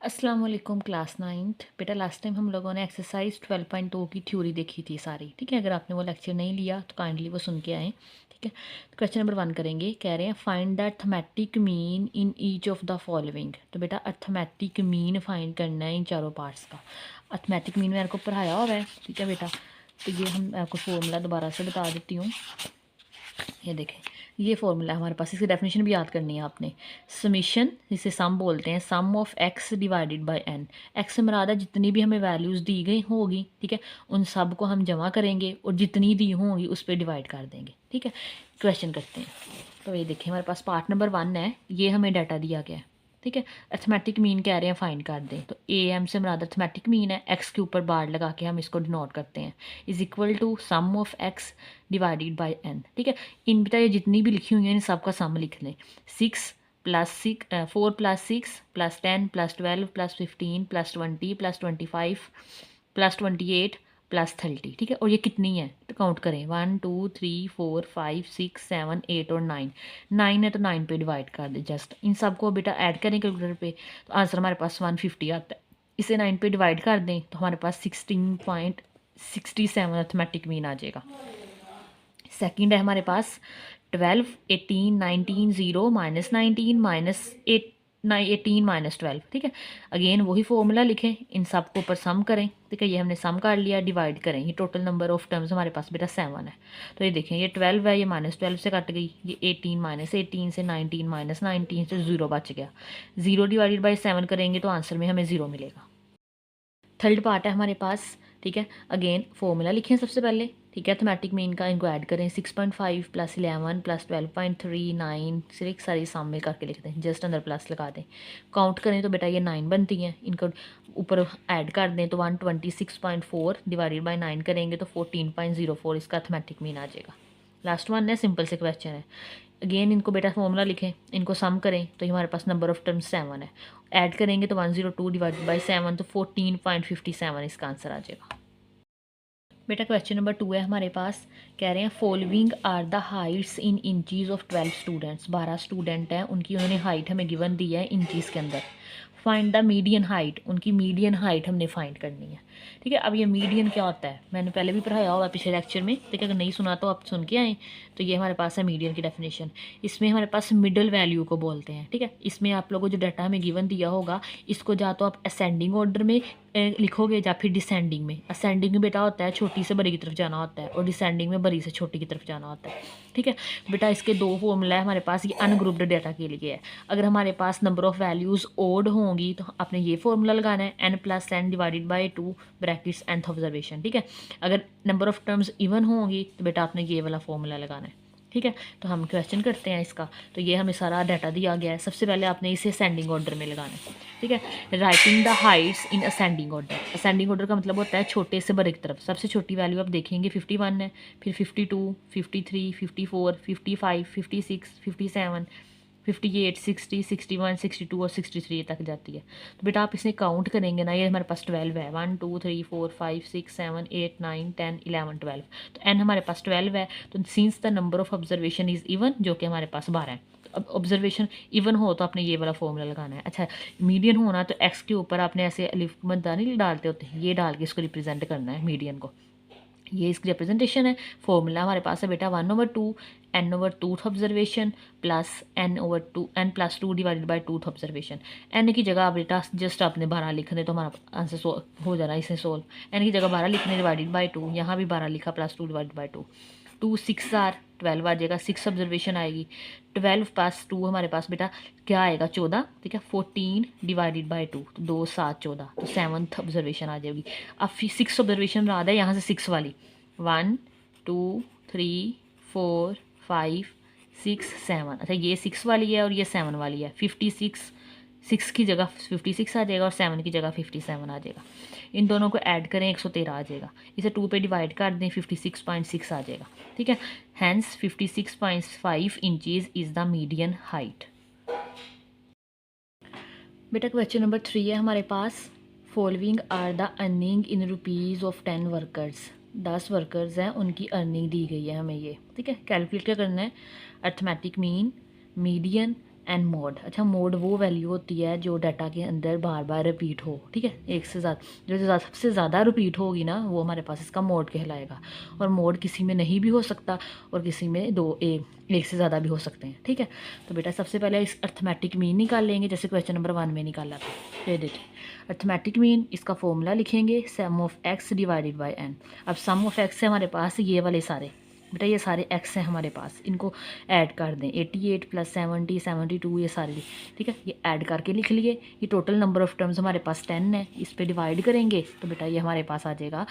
अस्सलाम वालेकुम class 9th। बेटा लास्ट टाइम हम लोगों ने एक्सरसाइज 12.2 की थ्योरी देखी थी सारी, ठीक है। अगर आपने वो लेक्चर नहीं लिया तो काइंडली वो सुन के आएँ, ठीक है। क्वेश्चन नंबर 1 करेंगे। कह रहे हैं find the arithmetic mean in each of the following. तो बेटा अर्थमेटिक मीन फाइंड करना है इन चारों पार्ट्स का। अर्थमेटिक मीन मैंने को पढ़ाया हुआ है, ठीक है बेटा। तो ये हम आपको फॉर्मूला दोबारा से बता देती हूँ। ये देखें, ये फॉर्मूला हमारे पास, इसकी डेफिनेशन भी याद करनी है आपने। समीशन, जिसे सम बोलते हैं, sum of x divided by N. X से मुराद है जितनी भी हमें वैल्यूज़ दी गई होगी, ठीक है, उन सब को हम जमा करेंगे और जितनी दी होंगी उस पर डिवाइड कर देंगे, ठीक है। क्वेश्चन करते हैं। तो ये देखें, हमारे पास पार्ट नंबर 1 है, ये हमें डाटा दिया गया है, ठीक है। अर्थमेटिक मीन कह रहे हैं फाइंड कर दें, तो ए एम से मुराद अर्थमेटिक मीन है, एक्स के ऊपर बार लगा के हम इसको डिनोट करते हैं, is equal to sum of x divided by N, ठीक है। इन बेटा ये जितनी भी लिखी हुई हैं इन सब का सम लिख लें। 4 plus 6 plus 10 plus 12 plus 15 plus 20 plus 25 plus 28 plus 30, ठीक है। और ये कितनी है तो काउंट करें, 1 2 3 4 5 6 7 8 और 9। 9 है तो 9 पे डिवाइड कर दे। जस्ट इन सबको बेटा ऐड करें कैलकुलेटर पे, तो आंसर हमारे पास 150 आता है। इसे 9 पे डिवाइड कर दें तो हमारे पास 16.67 अर्थमेटिक मीन आ जाएगा। सेकंड है हमारे पास 12 18 19 0 माइनस 19 माइनस 18 माइनस 12, ठीक है। अगेन वही फॉर्मूला लिखें, इन सब को ऊपर सम करें, ठीक है। ये हमने सम कर लिया, डिवाइड करें। ये टोटल नंबर ऑफ टर्म्स हमारे पास बेटा 7 है। तो ये देखें, ये 12 है, ये माइनस 12 से कट गई, ये 18 माइनस 18 से 19 माइनस 19 से 0 बच गया। 0 डिवाइडेड बाई 7 करेंगे तो आंसर में हमें 0 मिलेगा। थर्ड पार्ट है हमारे पास, ठीक है। अगेन फॉर्मूला लिखें सबसे पहले, ठीक है। अर्थमेटिक मीन का इनको ऐड करें, 6.5 प्लस 11 प्लस 12.3 9 सिर्फ सारी साम में करके लिख दें, जस्ट अंदर प्लस लगा दें। काउंट करें तो बेटा ये 9 बनती हैं, इनको ऊपर ऐड कर दें तो 126.4 डिवाइडेड बाई 9 करेंगे तो 14.04 इसका अर्थमेटिक मीन आ जाएगा। लास्ट वन है, सिंपल से क्वेश्चन है। अगेन इनको बेटा फॉर्मूला लिखें, इनको सम करें तो ये हमारे पास नंबर ऑफ टर्म्स 7 है। ऐड करेंगे तो 102 डिवाइडेड बाई 7 तो 14.57 इसका आंसर आ जाएगा। बेटा क्वेश्चन नंबर 2 है हमारे पास। कह रहे हैं following are the heights in inches of 12 students. 12 student हैं, उनकी उन्होंने हाइट हमें गिवन दी है इंचीज़ के अंदर। फाइंड द मीडियन हाइट, उनकी मीडियन हाइट हमने फाइंड करनी है, ठीक है। अब ये मीडियन क्या होता है मैंने पहले भी पढ़ाया हुआ है पिछले लेक्चर में, ठीक है। अगर नहीं सुना तो आप सुन के आएँ। तो ये हमारे पास है मीडियन की डेफिनेशन। इसमें हमारे पास मिडल वैल्यू को बोलते हैं, ठीक है। इसमें आप लोगों को जो डाटा हमें गिवन दिया होगा, इसको या तो आप असेंडिंग ऑर्डर में लिखोगे या फिर डिसेंडिंग में। असेंडिंग में बेटा होता है छोटी से बड़ी की तरफ जाना होता है, और डिसेंडिंग में बड़ी से छोटी की तरफ जाना होता है, ठीक है। तो बेटा इसके दो फॉर्मूला है हमारे पास, ये अनग्रुप्ड डाटा के लिए है। अगर हमारे पास नंबर ऑफ वैल्यूज़ ओड होंगी तो आपने ये फॉर्मूला लगाना है, n plus n divided by 2 brackets nth observation, ठीक है। अगर नंबर ऑफ टर्म्स इवन होंगी तो बेटा आपने ये वाला फॉर्मूला लगाना है, ठीक है। तो हम क्वेश्चन करते हैं इसका। तो ये हमें सारा डाटा दिया गया है। सबसे पहले आपने इसे असेंडिंग ऑर्डर में लगाना है, ठीक है। Writing the heights in ascending order. Ascending order का मतलब होता है छोटे से बड़े की तरफ। सबसे छोटी वैल्यू आप देखेंगे 51 है, फिर 52 53 54 55 56 57 58 60 61 62 और 63 तक जाती है। तो बेटा आप इसे काउंट करेंगे ना, ये हमारे पास 12 है, 1 2 3 4 5 6 7 8 9 10 11 12। तो एन हमारे पास 12 है। तो since the number of observation is even, जो कि हमारे पास 12 है। अब ऑब्जर्वेशन इवन हो तो आपने ये वाला फॉर्मूला लगाना है। अच्छा, मीडियन होना तो एक्स के ऊपर आपने ऐसे अलिफ मद्दा नहीं डालते होते, ये डाल के इसको रिप्रेजेंट करना है मीडियन को। ये इसकी रिप्रेजेंटेशन है। फॉर्मूला हमारे पास है बेटा 1/2 n/2th observation plus n plus 2 divided by 2th observation. n की जगह बेटा जस्ट आपने 12 लिखने तो हमारा आंसर हो जाना इसे सोल्व। n की जगह 12 लिखने डिवाइडेड बाई 2, यहाँ भी 12 लिखा प्लस 2 डिवाइडेड बाई 2। 2 6 आर 12 आ जाएगा, 6 ऑब्जर्वेशन आएगी। 12 प्लस 2 हमारे पास बेटा क्या आएगा 14, ठीक है। 14 डिवाइडेड बाई 2 तो 2 7 14, तो 7th ऑब्जर्वेशन आ जाएगी। अब 6 ऑब्जर्वेशन रहा है यहाँ से 6 वाली, 1 2 3 4 5 6 7। अच्छा ये 6 वाली है और ये 7 वाली है। 56 6 की जगह 56 आ जाएगा और 7 की जगह 57 आ जाएगा। इन दोनों को ऐड करें 113 आ जाएगा। इसे 2 पे डिवाइड कर दें 56.6 आ जाएगा, ठीक है। Hence 56.5 inches is the median height. बेटा क्वेश्चन नंबर 3 है हमारे पास। Following are the earning in rupees of 10 workers. 10 workers हैं, उनकी अर्निंग दी गई है हमें ये, ठीक है। कैलकुलेट क्या करना है, arithmetic mean, median and mode. अच्छा, मोड वो वैल्यू होती है जो डाटा के अंदर बार बार रिपीट हो, ठीक है, एक से ज़्यादा, जो सबसे ज़्यादा रिपीट होगी ना वो हमारे पास इसका मोड कहलाएगा। और मोड किसी में नहीं भी हो सकता और किसी में एक से ज़्यादा भी हो सकते हैं, ठीक है। तो बेटा सबसे पहले इस अर्थमेटिक मीन निकाल लेंगे, जैसे क्वेश्चन नंबर 1 में निकाला था। ये देखिए अर्थमेटिक मीन, इसका फॉर्मूला लिखेंगे sum of x divided by N. अब सम ऑफ एक्स है हमारे पास ये वाले सारे, बेटा ये सारे एक्स हैं हमारे पास, इनको ऐड कर दें 88 + 70 72 ये सारे, ठीक है, ये ऐड करके लिख लिए। ये टोटल नंबर ऑफ टर्म्स हमारे पास 10 है, इस पर डिवाइड करेंगे तो बेटा ये हमारे पास आ जाएगा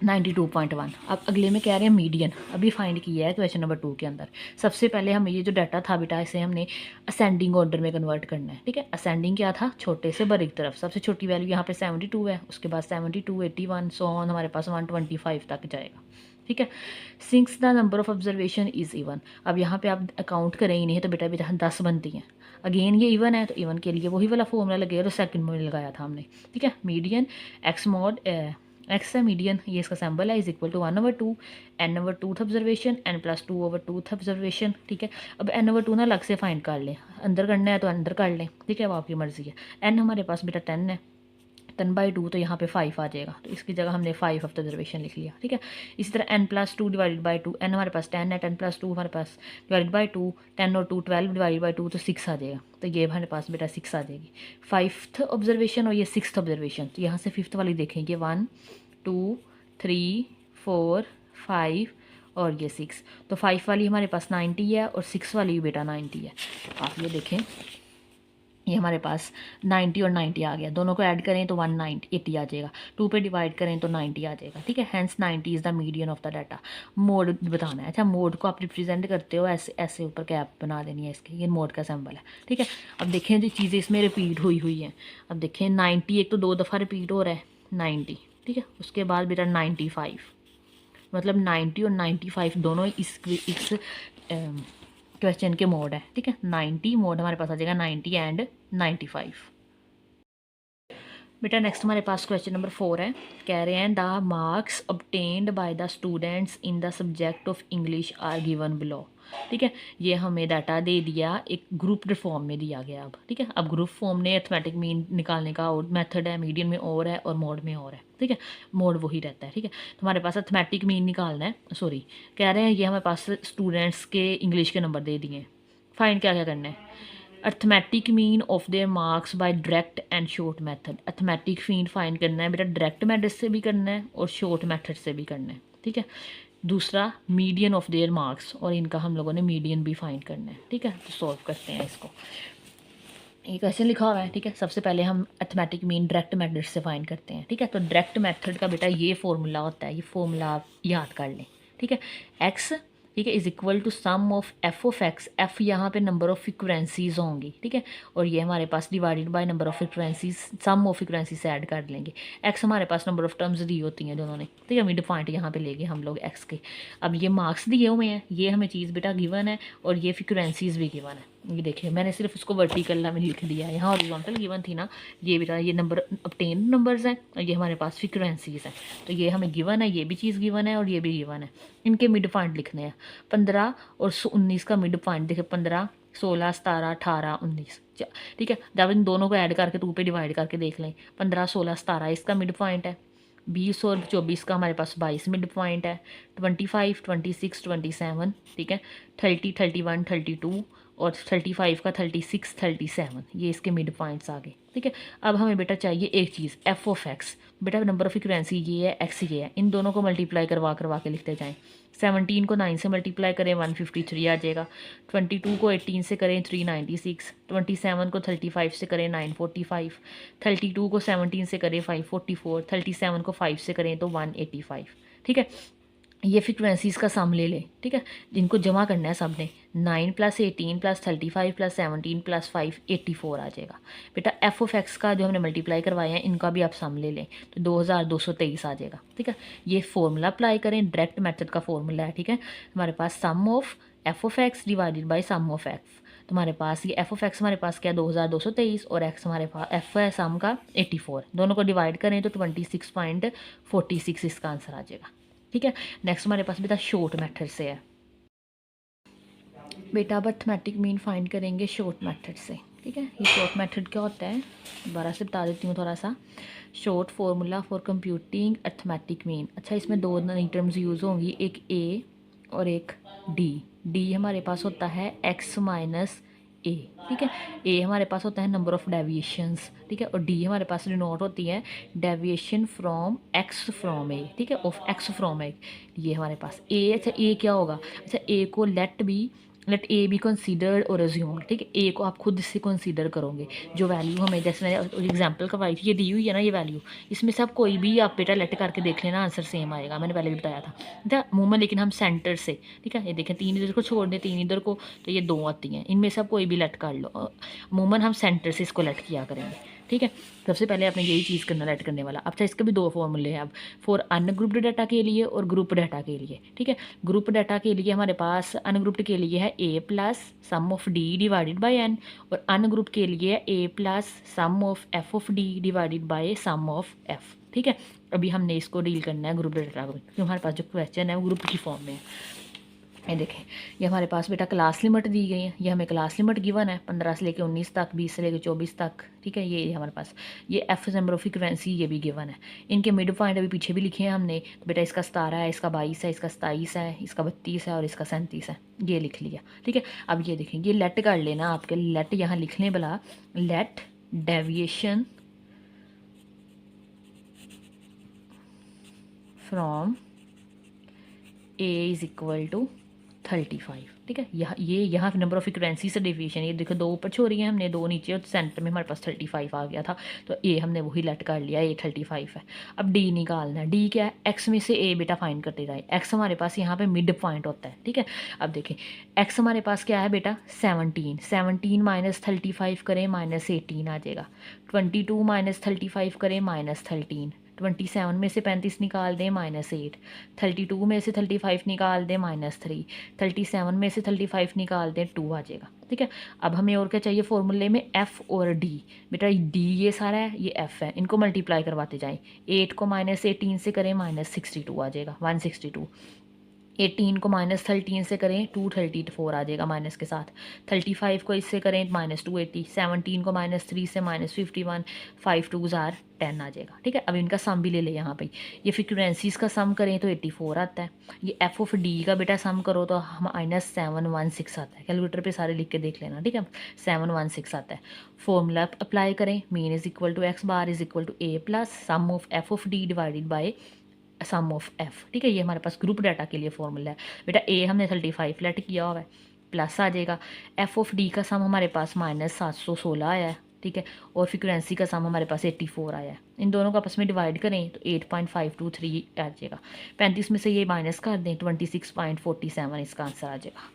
92.1। अब अगले में कह रहे हैं मीडियन, अभी फाइंड किया है क्वेश्चन नंबर 2 के अंदर। सबसे पहले हमें ये जो डाटा था बेटा इसे हमने असेंडिंग ऑर्डर में कन्वर्ट करना है, ठीक है। असेंडिंग क्या था, छोटे से बड़े की तरफ। सबसे छोटी वैल्यू यहाँ पे 72 है, उसके बाद 72 81 सो ऑन हमारे पास 125 तक जाएगा, ठीक है। Since the number of observation is even. अब यहाँ पे आप अकाउंट करें ही नहीं तो बेटा बेटा 10 बनती हैं। अगेन ये इवन है तो इवन के लिए वही वाला फॉर्मूला लगेगा जो सेकंड में लगाया था हमने, ठीक है। मीडियन एक्स मॉड एक्स है मीडियन, ये इसका सैम्बल है, is equal to 1/2 n/2th observation n + 2/2th observation, ठीक है। अब n/2 ना अलग से फाइंड कर लें, अंदर करना है तो अंदर कर लें, ठीक है, अब आपकी मर्जी है। n हमारे पास बेटा 10 है, 10/2 तो यहाँ पे 5 आ जाएगा, तो इसकी जगह हमने 5 ऑफ द ऑब्जर्वेशन लिख लिया, ठीक है। इसी तरह n + 2 डिवाइडेड बाई 2, n हमारे पास 10 है, 10 + 2 हमारे पास डिवाइडेड बाई 2, 10 और 2 12 डिवाइडेड बाई 2 तो 6 आ जाएगा, तो ये हमारे पास बेटा 6 आ जाएगी। 5th ऑब्जर्वेशन और ये 6th ऑब्जर्वेशन, तो यहाँ से 5th वाली देखेंगे 1 2 3 4 5 और ये 6, तो 5 वाली हमारे पास 90 है और 6 वाली भी बेटा 90 है। आप ये देखें ये हमारे पास 90 और 90 आ गया, दोनों को ऐड करें तो 180 आ जाएगा, 2 पे डिवाइड करें तो 90 आ जाएगा, ठीक है। Hence 90 is the median of the data. Mode बताना है, अच्छा मोड को आप रिप्रेजेंट करते हो ऐसे ऐसे ऊपर कैप बना देनी है इसके, ये मोड का सिंबल है, ठीक है। अब देखें जो चीज़ें इसमें रिपीट हुई हैं, अब देखें 90 एक तो 2 दफ़ा रिपीट हो रहा है 90, ठीक है, उसके बाद बेटा 95, मतलब 90 और 95 दोनों इस क्वेश्चन के मोड है, ठीक है। 90 मोड हमारे पास आ जाएगा 90 एंड 95। बेटा नेक्स्ट हमारे पास क्वेश्चन नंबर 4 है, कह रहे हैं the marks obtained by the students in the subject of English are given below, ठीक है। ये हमें डाटा दे दिया, एक ग्रुप फॉर्म में दिया गया अब, ठीक है। अब ग्रुप फॉर्म में अर्थमेटिक मीन निकालने का और मेथड है, मीडियन में और है और मोड में और है, ठीक है, मोड वही रहता है, ठीक है। तो हमारे पास अर्थमेटिक मीन निकालना है, सॉरी कह रहे हैं ये हमारे पास स्टूडेंट्स के इंग्लिश के नंबर दे दिए, फाइंड क्या क्या करना है, arithmetic mean of their marks bye direct and short method. Arithmetic mean find करना है बेटा डायरेक्ट मेथड से भी करना है और शॉर्ट मेथड से भी करना है, ठीक है। दूसरा मीडियन ऑफ देयर मार्क्स, और इनका हम लोगों ने मीडियन भी फाइंड करना है, ठीक है। तो सॉल्व करते हैं इसको, ये क्वेश्चन लिखा हुआ है, ठीक है। सबसे पहले हम अर्थमेटिक मीन डायरेक्ट मेथड से फाइंड करते हैं, ठीक है। तो डायरेक्ट मेथड का बेटा ये फॉर्मूला होता है, ये फॉर्मूला आप याद कर लें, ठीक है। एक्स, ठीक है, is equal to sum of F of x, f यहाँ पे नंबर ऑफ फ्रिक्वेंसीज होंगी, ठीक है, और ये हमारे पास divided by number of frequencies, sum of frequency से ऐड कर लेंगे। एक्स हमारे पास नंबर ऑफ टर्म्स दी होती हैं दोनों ने, ठीक है, मिड पॉइंट यहाँ पे लेंगे हम लोग एक्स के। अब ये मार्क्स दिए हुए हैं, ये हमें चीज़ बेटा गिवन है और ये फ्रिक्वेंसीज भी गिवन है, ये देखिए मैंने सिर्फ उसको वर्टिकल में लिख दिया है, यहाँ हॉरिजॉन्टल गिवन थी ना, ये बेटा ये नंबर ऑब्टेन नंबर्स हैं और ये हमारे पास फ्रिक्वेंसीज हैं, तो ये हमें गिवन है, ये भी चीज़ गिवन है और ये भी गिवन है। इनके मिड पॉइंट लिखने हैं, 15 और 19 का मिड पॉइंट देखिए, 15 16 17 18 19, ठीक है। जब इन दोनों को ऐड करके 2 पे डिवाइड करके देख लें, 15 16 17 इसका मिड पॉइंट है, 20 और 24 का हमारे पास 22 मिड पॉइंट है, 25 26 27, ठीक है, 30 31 32 और 35 का 36 37, ये इसके मिड पॉइंट्स आ गए, ठीक है। अब हमें बेटा चाहिए एक चीज़ एफ ऑफ एक्स, बेटा नंबर ऑफ फ्रिक्वेंसी ये है, एक्स ये है, इन दोनों को मल्टीप्लाई करवा के लिखते जाएं। 17 को 9 से मल्टीप्लाई करें 153 आ जाएगा, 22 को 18 से करें 396, 27 को 35 से करें 945, 32 को 17 से करें 544, 37 को 5 से करें तो 185, ठीक है। ये फ्रिक्वेंसीज़ का सम ले लें, ठीक है, जिनको जमा करना है सब ने, 9 + 18 + 35 + 17 + 5 84 आ जाएगा। बेटा एफ ऑफ एक्स का जो हमने मल्टीप्लाई करवाए हैं इनका भी आप सम ले लें तो 2223 आ जाएगा, ठीक है। ये फॉर्मूला अप्लाई करें, डायरेक्ट मेथड का फॉर्मूला है, ठीक है। हमारे पास sum of F of x divided by sum of X, तो हमारे पास ये एफ ऑफ एक्स हमारे पास क्या 2223 और एक्स हमारे पास एफ है सम का 84, दोनों को डिवाइड करें तो 26.46 इसका आंसर आ जाएगा, ठीक है। नेक्स्ट हमारे पास बेटा शॉर्ट मेथड से है, बेटा अब अर्थमेटिक मीन फाइंड करेंगे शॉर्ट मेथड से, ठीक है। ये शॉर्ट मेथड क्या होता है दोबारा से बता देती हूँ थोड़ा सा। Short formula for computing arithmetic mean. अच्छा, इसमें दो नई टर्म्स यूज़ होंगी, एक ए और एक डी। डी हमारे पास होता है एक्स माइनस ए, ठीक है। ए हमारे पास होता है नंबर ऑफ़ डेविएशंस, ठीक है। और डी हमारे पास डिनोट होती है डेविएशन फ्रॉम एक्स फ्रॉम ए, ठीक है, ऑफ एक्स फ्रॉम ए। ये हमारे पास ए। अच्छा, ए क्या होगा? अच्छा, ए को लेट ए बी कंसीडर्ड और अज्यूम्ड, ठीक है। ए को आप खुद से कंसीडर करोगे, जो वैल्यू हमें, जैसे मैंने एग्जांपल करवाई थी, ये दी हुई है ना ये वैल्यू, इसमें से आप कोई भी आप बेटा लेट करके देख लेना, आंसर सेम आएगा, मैंने पहले भी बताया था, ठीक है। अमूमन लेकिन हम सेंटर से, ठीक है, ये देखें 3 इधर को छोड़ दें 3 इधर को, तो ये 2 आती हैं, इनमें से आप कोई भी लेट कर लो। अमूमन हम सेंटर से इसको लेट किया करेंगे, ठीक है। सबसे पहले आपने यही चीज़ करना लेट करने वाला। अच्छा, इसके भी 2 फॉर्मूले हैं अब, फॉर अनग्रुप्ड डाटा के लिए और ग्रुप डाटा के लिए, ठीक है। ग्रुप डाटा के लिए हमारे पास अनग्रुप्ड के लिए है A plus sum of D divided by N, और अनग्रुप के लिए है A plus sum of F of D divided by sum of F, ठीक है। अभी हमने इसको डील करना है ग्रुप डाटा को, क्योंकि हमारे पास जो क्वेश्चन है वो ग्रुप की फॉर्म में है। ये देखें, ये हमारे पास बेटा क्लास लिमिट दी गई है, ये हमें क्लास लिमिट गिवन है 15 से लेकर 19 तक, 20 से लेकर 24 तक, ठीक है। ये हमारे पास ये एफ नंबर ऑफ फ्रीक्वेंसी ये भी गिवन है। इनके मिड पॉइंट अभी पीछे भी लिखे हैं हमने, तो बेटा इसका 17 है, इसका 22 है, इसका 27 है, इसका 32 है और इसका 37 है, ये लिख लिया, ठीक है। अब ये देखें, ये लेट कर लेना, आपके लेट यहाँ लिख लें भला, let deviation from a is equal to 35, ठीक है। यहाँ नंबर ऑफ फ्रिक्वेंसी से डेविएशन, ये देखो 2 ऊपर छोड़ रही है हमने, 2 नीचे, और सेंटर में हमारे पास 35 आ गया था, तो ए हमने वही लेट कर लिया, ए 35 है। अब डी निकालना है। डी क्या है? एक्स में से ए बेटा फाइंड करते जाए। एक्स हमारे पास यहाँ पे मिड पॉइंट होता है, ठीक है। अब देखें, एक्स हमारे पास क्या है बेटा? 17। 17 माइनस 35 करें -18 आ जाएगा। 22 माइनस 35 करें -13। 27 में से 35 निकाल दें -8। 32 में से 35 निकाल दें -3। 37 में से 35 निकाल दें 2 आ जाएगा, ठीक है। अब हमें और क्या चाहिए फॉर्मूले में? एफ़ और डी। बेटा डी ये सारा है, ये एफ़ है, इनको मल्टीप्लाई करवाते जाएं। 8 को -18 से करें -62 आ जाएगा, 162। 18 को -13 से करें 234 आ जाएगा माइनस के साथ। 35 को इससे करें -280। 17 को -3 से -51, 5 2s आर 10 आ जाएगा, ठीक है। अब इनका सम भी ले लें यहाँ पे। ये फ्रीक्वेंसीज़ का सम करें तो 84 आता है। ये एफ ऑफ डी का बेटा सम करो तो हम -716 आता है। कैलकुलेटर पे सारे लिख के देख लेना, ठीक है। 716 आता है। फॉर्मूला अप्लाई करें, mean is equal to x bar is equal to a plus sum of F of D divided by sum of F, ठीक है। ये हमारे पास ग्रुप डाटा के लिए फॉर्मूला है। बेटा ए हमने 35 लेट किया हुआ है, प्लस आ जाएगा। एफ ऑफ डी का सम हमारे पास -716 आया है, ठीक है। और फ्रिक्वेंसी का सम हमारे पास 84 आया है। इन दोनों को आपस में डिवाइड करें तो 8.523 आ जाएगा। 35 में से ये माइनस कर दें, 26.47 इसका आंसर आ जाएगा।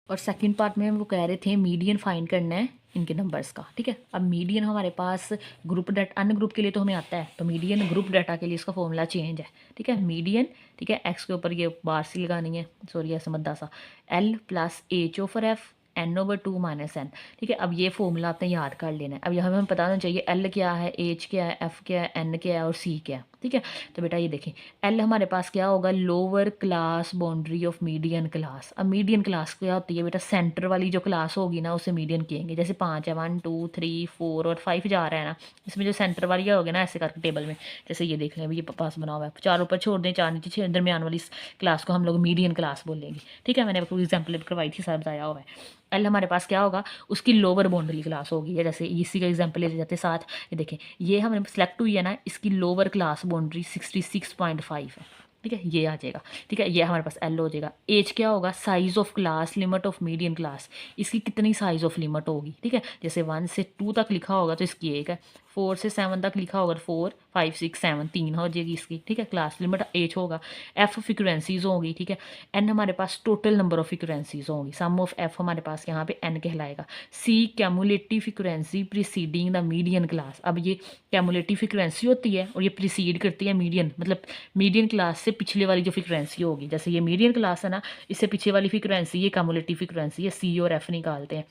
और सेकंड पार्ट में वो कह रहे थे मीडियन फाइंड करना है इनके नंबर्स का, ठीक है। अब मीडियन हमारे पास ग्रुप डाटा, अन्य ग्रुप के लिए तो हमें आता है, तो मीडियन ग्रुप डाटा के लिए इसका फॉर्मूला चेंज है, ठीक है। मीडियन, ठीक है, एक्स के ऊपर ये बार सी लगानी है, सॉरी ऐसा मद्दा सा, l plus h over f n/2 minus n, ठीक है। अब ये फॉर्मूला आपने याद कर लेना है। अब यहाँ हमें पता होना चाहिए एल क्या है, एच क्या है, एफ क्या है, एन क्या है और सी क्या है, ठीक है। तो बेटा ये देखें, एल हमारे पास क्या होगा? Lower class boundary of median class. अब मीडियन क्लास क्या होती है बेटा? सेंटर वाली जो क्लास होगी ना उसे मीडियन कहेंगे। जैसे 5 है, 1 2 3 4 और 5 जा रहा है ना, इसमें जो सेंटर वाली होगी ना ऐसे करके टेबल में, जैसे ये देख लें अभी ये पास बना हुआ है, 4 ऊपर छोड़ दें, 4 नीचे, 6 दरमियान वाली क्लास को हम लोग मीडियन क्लास बोलेंगे, ठीक है। मैंने आपको एग्जाम्पल करवाई थी, सब बताया हुआ है। एल हमारे पास क्या होगा? उसकी लोअर बाउंड्री क्लास होगी, या जैसे इसी का एग्जांपल ले जाते साथ, ये देखें ये हमें सेलेक्ट हुई है ना, इसकी लोअर क्लास बाउंड्री 66.5 है, ठीक है। ये आ जाएगा, ठीक है। ये हमारे पास एल हो जाएगा। एज क्या होगा? Size of class, limit of median class, इसकी कितनी साइज ऑफ लिमिट होगी, ठीक है। जैसे 1 से 2 तक लिखा होगा तो इसकी 1 है, 4 से 7 तक लिखा होगा 4 5 6 7 3 हो जाएगी इसकी, ठीक है। क्लास लिमिट एच होगा। एफ फ्रिक्वेंसीज होगी, ठीक है। एन हमारे पास टोटल नंबर ऑफ फ्रिक्वेंसीज होंगी, सम ऑफ एफ हमारे पास यहाँ पे एन कहलाएगा। C cumulative frequency preceding the median class. अब ये कैमुलेटिव फ्रिक्वेंसी होती है और ये प्रीसीड करती है मीडियन, मतलब मीडियन क्लास से पिछले वाली जो फ्रिक्वेंसी होगी, जैसे ये मीडियन क्लास है ना, इससे पीछे वाली फ्रिक्वेंसी ये कैमुलेटिव फ्रिक्वेंसी है, सी और एफ निकालते हैं।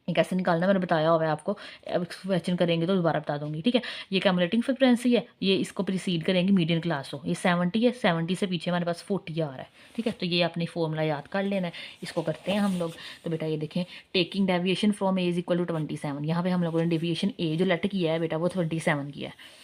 ये कैसे निकालना मैंने बताया हुआ है आपको, अब क्वेश्चन करेंगे तो दोबारा बता दूंगी, ठीक है। ये कैमुलेटिंग फ्रिक्वेंसी है, ये इसको प्रीसीड करेंगे मीडियन क्लास हो, ये 70 है, 70 से पीछे हमारे पास 40 आ रहा है, ठीक है। तो ये अपनी फॉर्मूला याद कर लेना है, इसको करते हैं हम लोग। तो बेटा ये देखें, taking deviation from a is equal to 27, यहाँ पे हम लोगों ने डेविएशन ए जो लेट किया है बेटा वो 27 किया है।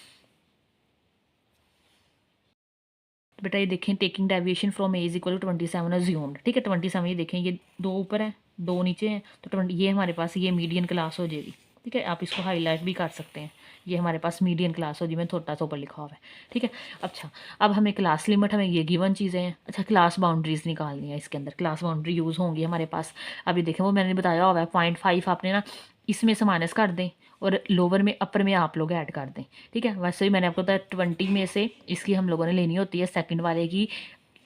तो बेटा ये देखें, taking deviation from a is equal to 27 assumed, ठीक है। 27 ये देखें, ये 2 ऊपर है 2 नीचे हैं, तो 20 ये हमारे पास ये मीडियन क्लास हो जाएगी, ठीक है। आप इसको हाईलाइट भी कर सकते हैं, ये हमारे पास मीडियन क्लास हो जी, मैं छोटा सा ऊपर लिखा हुआ है, ठीक है। अच्छा, अब हमें क्लास लिमिट, हमें ये गिवन चीज़ें हैं। अच्छा, क्लास बाउंड्रीज निकालनी है, इसके अंदर क्लास बाउंड्री यूज़ होंगी हमारे पास। अभी देखें, वो मैंने बताया हुआ है 0.5 आपने ना इसमें से माइनस कर दें और लोअर में अपर में आप लोग ऐड कर दें, ठीक है। वैसे ही मैंने आपको बताया 20 में से इसकी हम लोगों ने लेनी होती है सेकंड वाले की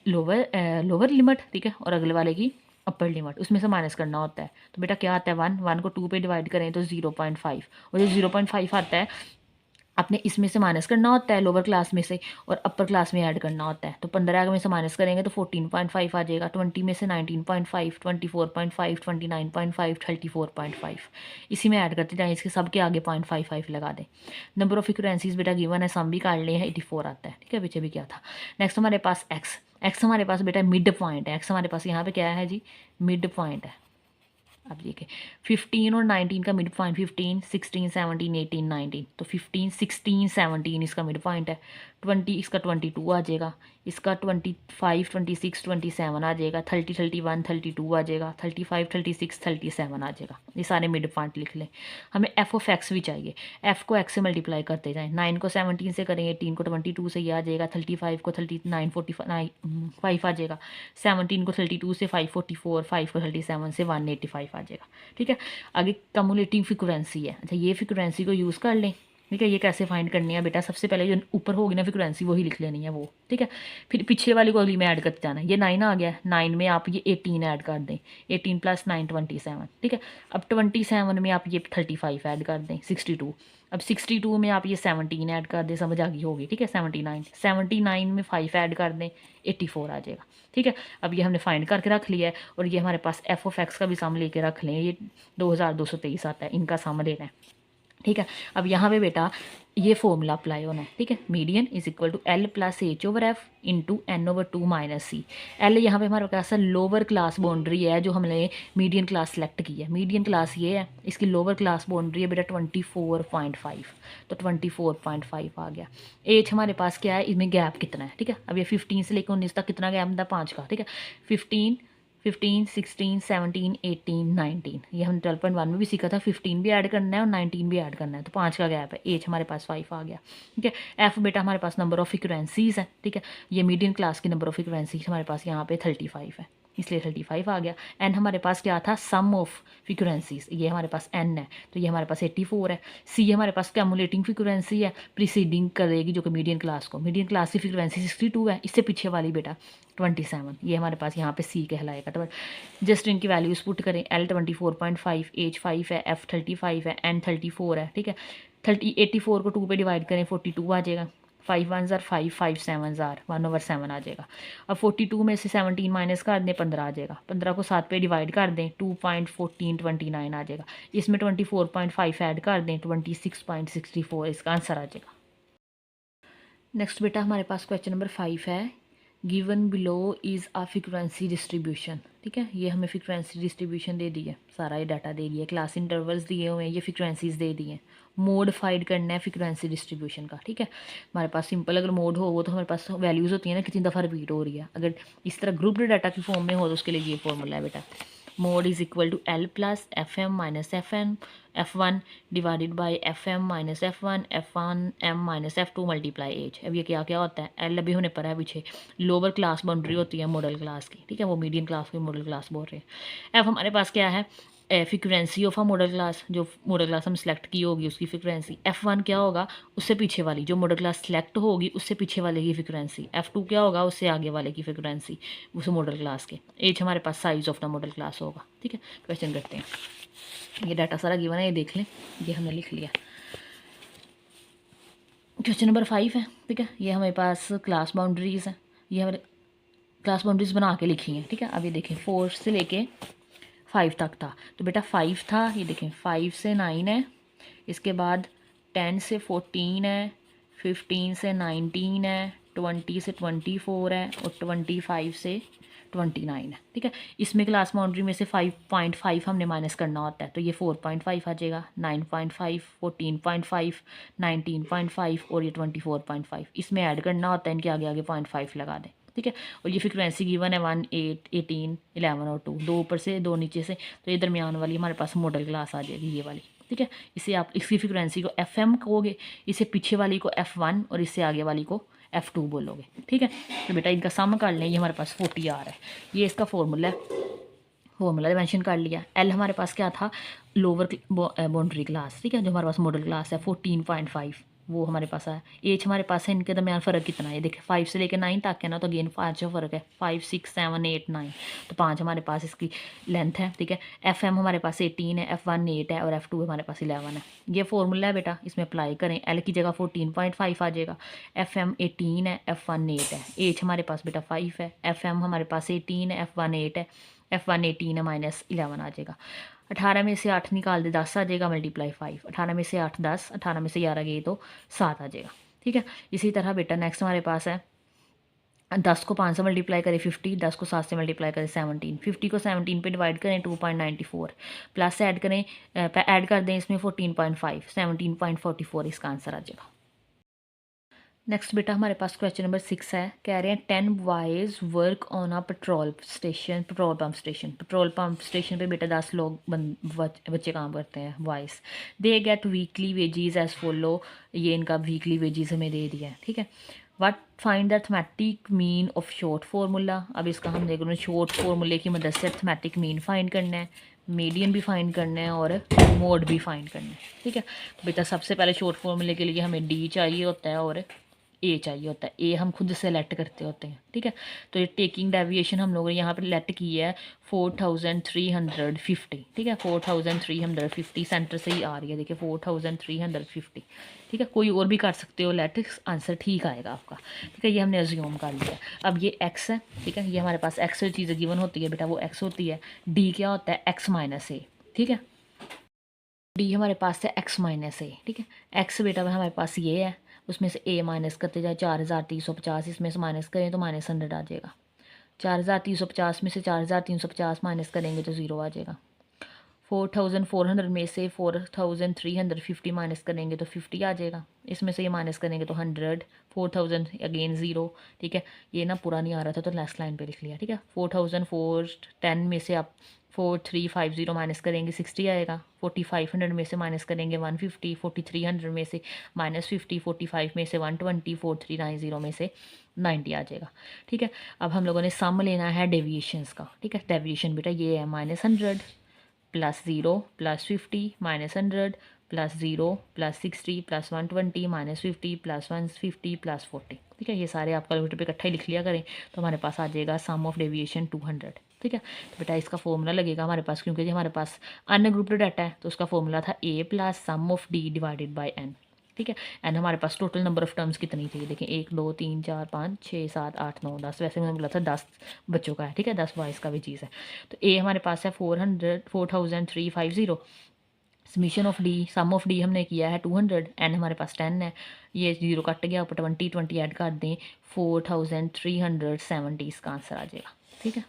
लोअर लिमिट, ठीक है, और अगले वाले की अपर लिमिट, उसमें से माइनस करना होता है। तो बेटा क्या आता है 1 को 2 पे डिवाइड करें तो 0.5, और जो 0.5 आता है आपने इसमें से माइनस करना होता है लोअर क्लास में से, और अपर क्लास में ऐड करना होता है। तो 15 में से माइनस करेंगे तो 14.5 आ जाएगा, 20 में से 19.5, 24.5, 29.5, 34.5, इसी में ऐड करते जाएँ, इसके सब के आगे 0.55 लगा दें। नंबर ऑफ फ्रीक्वेंसीज बेटा गिवन है, सम भी काट लिए हैं, 84 आता है, ठीक है। पीछे भी क्या था। नेक्स्ट हमारे पास एक्स हमारे पास बेटा मिड पॉइंट है, एक्स हमारे पास यहाँ पे क्या है जी, मिड पॉइंट है। अब देखिए 15 और 19 का मिड पॉइंट, 15, 16, 17, 18, 19, तो 15, 16, 17 इसका मिड पॉइंट है। 20 इसका 22 आ जाएगा, इसका 25, 26, 27 आ जाएगा, 30, 31, 32 आ जाएगा, 35, 36, 37 आ जाएगा। ये सारे मिड पॉइंट लिख लें। हमें एफ ऑफ एक्स भी चाहिए, एफ को एक्स से मल्टीप्लाई करते जाएँ, 9 को 17 से करें, 18 को 22 से ये आ जाएगा, 35 को 39, 45 आ जाएगा, 17 को 32 से 544, 5 को 37 से 185 आ जाएगा, ठीक है। आगे कम्युलेटिव फ्रिक्वेंसी है। अच्छा, ये फ्रिक्वेंसी को यूज़ कर लें, ठीक है। ये कैसे फाइंड करनी है बेटा, सबसे पहले जो ऊपर होगी ना फ्रिक्वेंसी वही लिख लेनी है वो, ठीक है। फिर पीछे वाली को अगली में ऐड करते जाना है। ये 9 आ गया, 9 में आप ये 18 ऐड कर दें, 18 + 9 27, ठीक है। अब 27 में आप ये 35 ऐड कर दें, 62। अब 62 में आप ये 17 ऐड कर दें, समझ आ गई होगी, ठीक है। 79 में 5 ऐड कर दें, 84 आ जाएगा, ठीक है। अब ये हमने फाइंड करके रख लिया है, और ये हमारे पास एफ ऑफ एक्स का भी सम लेके रख लें, ये 2223 आता है, इनका सम लेना है, ठीक है। अब यहाँ पे बेटा ये फॉर्मूला अप्लाई होना है, ठीक है। Median is equal to L + H/F into N/2 - C। L यहाँ पे हमारे पास लोअर क्लास बाउंड्री है, जो हमने मीडियन क्लास सेलेक्ट की है, मीडियन क्लास ये है, इसकी लोअर क्लास बाउंड्री है बेटा 24.5, तो 24.5 आ गया। एज हमारे पास क्या है, इसमें गैप कितना है, ठीक है। अब ये 15 से लेकर 19 तक कितना गैप था, 5 का, ठीक है। 15, 15, 16, 17, 18, 19, ये हमने 12.1 में भी सीखा था, 15 भी ऐड करना है और 19 भी ऐड करना है, तो 5 का गैप है। एज हमारे पास 5 आ गया, ठीक है। एफ बेटा हमारे पास नंबर ऑफ फ्रीक्वेंसीज है, ठीक है। ये मीडियम क्लास की नंबर ऑफ फ्रीक्वेंसीज हमारे पास यहाँ पे 35 है, इसलिए 35 आ गया। एन हमारे पास क्या था, सम ऑफ फ्रीक्वेंसीज, ये हमारे पास एन है, तो ये हमारे पास 84 है। सी हमारे पास कैमुलेटिंग फ्रीक्वेंसी है, प्रीसीडिंग करेगी जो कि मीडियन क्लास को, मीडियन क्लास की फ्रीक्वेंसी 62 है, इससे पीछे वाली बेटा 27, ये हमारे पास यहाँ पे सी कहलाएगा। तो जस्ट इनकी वैल्यूज पुट करें, L 24.5, एच 5 है, F 35 है, N 34 है, ठीक है। 84 को 2 पे डिवाइड करें 42 आ जाएगा, 5 1 ज़ार 5, 5 7 ज़ार 1/7 आ जाएगा। अब 42 में से 17 माइनस कर दें, 15 आ जाएगा, 15 को 7 पे डिवाइड कर दें, 2.1429 आ जाएगा, इसमें 24.5 ऐड कर दें, 26.64 इसका आंसर आ जाएगा। नेक्स्ट बेटा हमारे पास क्वेश्चन नंबर 5 है, given below is a frequency distribution, ठीक है। ये हमें फ्रीक्वेंसी डिस्ट्रीब्यूशन दे दी है, सारा ये डाटा दे दिया, क्लास इंटरवल्स दिए हुए हैं, ये फ्रीक्वेंसीज दे दी हैं, मोड फाइंड करना है फ्रीक्वेंसी डिस्ट्रीब्यूशन का, ठीक है। हमारे पास सिंपल अगर मोड हो वो तो हमारे पास वैल्यूज़ होती है ना कितनी दफ़ा रिपीट हो रही है, अगर इस तरह ग्रुप्ड डाटा की फॉर्म में हो तो उसके लिए ये फॉर्मूला है बेटा, mode is equal to L + FM - F1 divided by FM - F1 M - F2 multiply h. अब ये क्या क्या होता है, L अभी होने पर है पीछे, लोअर क्लास बाउंड्री होती है मॉडल क्लास की, ठीक है, वो मीडियम क्लास की मॉडल क्लास बोल रहे हैं। F हमारे पास क्या है, frequency of a model class, जो मॉडल क्लास हम सेलेक्ट की होगी उसकी फ्रीक्वेंसी। F1 क्या होगा, उससे पीछे वाली जो मॉडल क्लास सेलेक्ट होगी उससे पीछे वाले की फ्रीक्वेंसी। F2 क्या होगा, उससे आगे वाले की फ्रीक्वेंसी उस मॉडल क्लास के। एच हमारे पास size of the modal class होगा, ठीक है। क्वेश्चन करते हैं, ये डाटा सारा गिवन है, ये देख लें, ये हमने लिख लिया। क्वेश्चन नंबर 5 है, ठीक है। ये हमारे पास क्लास बाउंड्रीज है, ये हमारे क्लास बाउंड्रीज बना के लिखी हैं, ठीक है। अब ये देखें 4 से लेके 5 तक था। तो बेटा 5 था, ये देखें 5 से 9 है, इसके बाद 10 से 14 है, 15 से 19 है, 20 से 24 है और 25 से 29 है। ठीक है, इसमें क्लास बाउंड्री में से 5.5 हमने माइनस करना होता है, तो ये 4.5 आ जाएगा, 9.5, 14.5, 19.5 और ये 24.5 इसमें ऐड करना होता है, इनके आगे आगे 0.5 लगा दें। ठीक है, और ये फ्रिक्वेंसी गिवन है 1, 8, 18, 11 और 2, दो ऊपर से दो नीचे से, तो ये दरमियान वाली हमारे पास मॉडल क्लास आ जाएगी, ये वाली। ठीक है, इसे आप इसकी फ्रिक्वेंसी को FM कहोगे, इसे पीछे वाली को F1 और इससे आगे वाली को F2 बोलोगे। ठीक है, तो बेटा इनका सम कर लें, ये हमारे पास 40 आ रहा है, ये इसका फॉर्मूला है, फॉर्मूला मेंशन कर लिया। एल हमारे पास क्या था, लोअर बाउंड्री क्लास। ठीक है, जो हमारे पास मॉडल क्लास है 14.5 वो हमारे पास है। एच हमारे पास है, इनके दरमियान फ़र्क कितना है, देखिए 5 से लेकर 9 तक है ना, तो अगेन 5 का फ़र्क है, 5, 6, 7, 8, 9, तो 5 हमारे पास इसकी लेंथ है। ठीक है, FM हमारे पास 18 है, F1 8 है और F2 हमारे पास 11 है। ये फॉर्मूला है बेटा, इसमें अप्लाई करें, एल की जगह 14.5 आ जाएगा, FM 18 है, F1 8 है, एच हमारे पास बेटा 5 है, FM हमारे पास 18 है, F1 8 है, F1 18 है, -11 आ जाएगा। 18 में से 8 निकाल दे 10 आ जाएगा, मल्टीप्लाई 5, 18 में से 8 10, 18 में से 11 गए तो 7 आ जाएगा। ठीक है, इसी तरह बेटा नेक्स्ट हमारे पास है 10 को 5 से मल्टीप्लाई करें 50, 10 को 7 से मल्टीप्लाई करें 17, 50 को 17 पे डिवाइड करें 2.94, प्लस ऐड करें, ऐड कर दें इसमें 14.5, 17.44 इसका आंसर आ जाएगा। नेक्स्ट बेटा हमारे पास क्वेश्चन नंबर 6 है, कह रहे हैं 10 boys work on a petrol pump station पे बेटा 10 लोग बच्चे काम करते हैं, boys. They get weekly wages as follow, ये इनका वीकली वेजीज हमें दे दिया है। ठीक है, what find the arithmetic mean of short formula. अब इसका हम देख रहे हैं शॉर्ट फार्मूले की मदद से अर्थमेटिक मीन फाइंड करना है, मीडियन भी फाइंड करना है और मोड भी फाइंड करना है। ठीक है, तो बेटा सबसे पहले शॉर्ट फार्मूले के लिए हमें डी चाहिए होता है और ए चाहिए होता है, ए हम खुद सेलेक्ट करते होते हैं। ठीक है, तो ये टेकिंग डेविएशन हम लोगों ने यहाँ पर लेट की है 4350। ठीक है, 4350 सेंटर से ही आ रही है, देखिए 4350। ठीक है, कोई और भी कर सकते हो लेट, आंसर ठीक आएगा आपका। ठीक है, ये हमने अज्यूम कर लिया। अब ये एक्स है, ठीक है, ये हमारे पास एक्स चीज़ें गिवन होती है बेटा, वो एक्स होती है। डी क्या होता है, एक्स माइनस ए। ठीक है, डी हमारे पास है एक्स माइनस ए। ठीक है, एक्स बेटा हमारे पास ये है, उसमें से ए माइनस करते जाए 4350, इसमें से माइनस करें तो -100 आ जाएगा। 4350 में से 4350 माइनस करेंगे तो 0 आ जाएगा। 4400 में से 4350 माइनस करेंगे तो 50 आ जाएगा, इसमें से ये माइनस करेंगे तो 100, 4000 अगेन 0। ठीक है, ये ना पूरा नहीं आ रहा था तो नेक्स्ट लाइन पे लिख लिया। ठीक है, 4410 में से आप 4350 माइनस करेंगे 60 आएगा, 4500 में से माइनस करेंगे 150, 4300 में से -50, 45 में से 120, 4390 में से 90 आ जाएगा। ठीक है, अब हम लोगों ने सम लेना है डेविएशंस का। ठीक है, डेविएशन बेटा ये है -100 +0 +50 -100 +0 +60 +120 -50 +150 +40। ठीक है, ये सारे आप कैलकुलेटर पे इकट्ठा ही लिख लिया करें तो हमारे पास आ जाएगा सम ऑफ डेविएशन 200। ठीक है, तो बेटा इसका फॉर्मूला लगेगा हमारे पास, क्योंकि हमारे पास अनग्रुप्ड डाटा है तो उसका फॉर्मूला था A + sum of D divided by N। ठीक है, एंड हमारे पास टोटल नंबर ऑफ टर्म्स कितनी थी, देखें 1 2 3 4 5 6 7 8 9 10, वैसे मैंने बोला था 10 बच्चों का है। ठीक है, 10 बॉयज़ का भी चीज़ है। तो ए हमारे पास है 4350, summation of d, sum of d हमने किया है 200, एन हमारे पास 10 है, ये 0 कट गया, ऊपर 20 ऐड कर दें 4370 इसका आंसर आ जाएगा। ठीक है,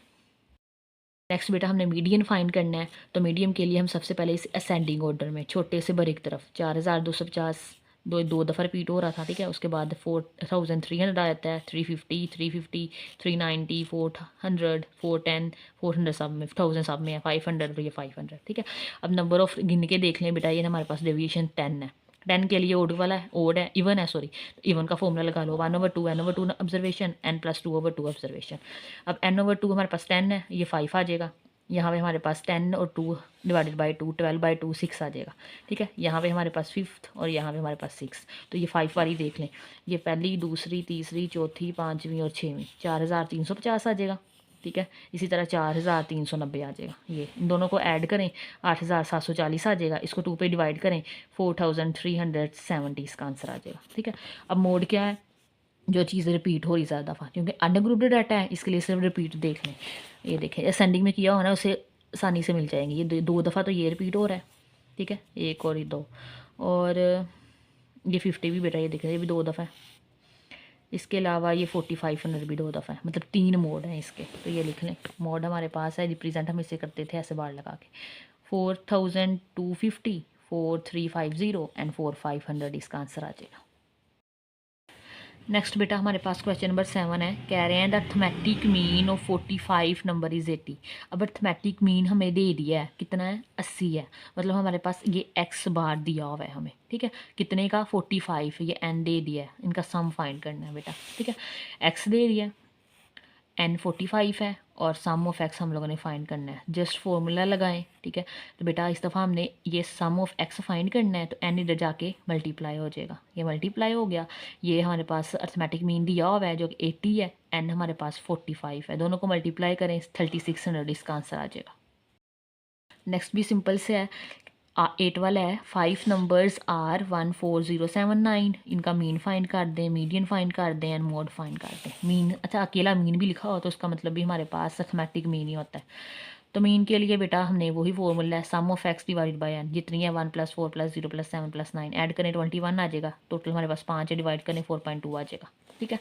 नेक्स्ट बेटा हमने मीडियन फाइंड करना है, तो मीडियम के लिए हम सबसे पहले इस असेंडिंग ऑर्डर में छोटे से बड़े की तरफ 4250 दो दफ़ा रिपीट हो रहा था। ठीक है, उसके बाद 4300 आ जाता है, 350 350 390 400 410 400 सब में 1000 सब में है, 500 और ये 500। ठीक है, अब नंबर ऑफ गिन के देख लें बेटा, ये हमारे पास डेविएशन 10 है। 10 के लिए ओड वाला है, ओड है, इवन है, सॉरी इवन का फॉर्मूला लगा लो 1/2 n/2 ऑब्जर्वेशन n + 2/2 ऑब्जर्वेशन। अब n/2 हमारे पास 10 है, ये 5 आ जाएगा। यहाँ पे हमारे पास 10 और 2 डिवाइडेड बाई 2 12/2 6 आ जाएगा। ठीक है, यहाँ पे हमारे पास 5th और यहाँ पे हमारे पास 6, तो ये 5 वाली देख लें, ये पहली दूसरी तीसरी चौथी पाँचवीं और छठवीं 4350 आ जाएगा। ठीक है, इसी तरह 4390 आ जाएगा। ये इन दोनों को ऐड करें 8740 आ जाएगा, इसको 2 पे डिवाइड करें 4370 इसका आंसर आ जाएगा। ठीक है, अब मोड क्या है, जो चीज़ रिपीट हो रही ज़्यादा दफ़ा, क्योंकि अनग्रुप्ड डाटा है इसके लिए सिर्फ रिपीट देख लें। ये देखें असेंडिंग में किया हो ना, उसे आसानी से मिल जाएंगे। ये दो दफ़ा तो ये रिपीट हो रहा है, ठीक है, एक और ये दो, और ये 50 भी बेटा ये दिख रहा है, ये भी दो दफ़ा है। इसके अलावा ये 4500 भी दो दफ़ा है, मतलब 3 मोड हैं इसके। तो ये लिख लें, मोड हमारे पास है, रिप्रेजेंट हम इसे करते थे ऐसे बार लगा के, 4250, 4350 एंड 4500 इसका आंसर आ जाएगा। नेक्स्ट बेटा हमारे पास क्वेश्चन नंबर 7 है, कह रहे हैं the arithmetic mean of 45 number is 80। अब अर्थमेटिक मीन हमें दे दिया है, कितना है, 80 है, मतलब हमारे पास ये एक्स बार दिया हुआ है हमें, ठीक है, कितने का, 45, ये एन दे दिया है, इनका सम फाइंड करना है बेटा, ठीक है, एक्स दे दिया, एन 45 है, और सम ऑफ एक्स हम लोगों ने फाइंड करना है, जस्ट फॉर्मूला लगाएं, ठीक है। तो बेटा इस दफ़ा हमने ये सम ऑफ एक्स फाइंड करना है, तो एन इधर जाके मल्टीप्लाई हो जाएगा, ये मल्टीप्लाई हो गया, ये हमारे पास अर्थमेटिक मीन दिया हुआ है जो कि 80 है, एन हमारे पास 45 है, दोनों को मल्टीप्लाई करें 3600 इसका आंसर आ जाएगा। नेक्स्ट भी सिंपल से है, 8 वाला है, 5 नंबर्स आर 14079, इनका मीन फाइंड कर दें, मीडियन फाइंड कर दें एंड मोड फाइंड कर दें। मीन, अच्छा अकेला मीन भी लिखा हो तो उसका मतलब भी हमारे पास अर्थमेटिक मीन ही होता है। तो मीन के लिए बेटा हमने वही फॉर्मूला है, sum of X divide by N, जितनी है 1 + 4 + 0 + 7 + 9, ऐड करें 21 आ जाएगा, टोटल हमारे पास 5 है, डिवाइड करें 4.2 आ जाएगा, ठीक है।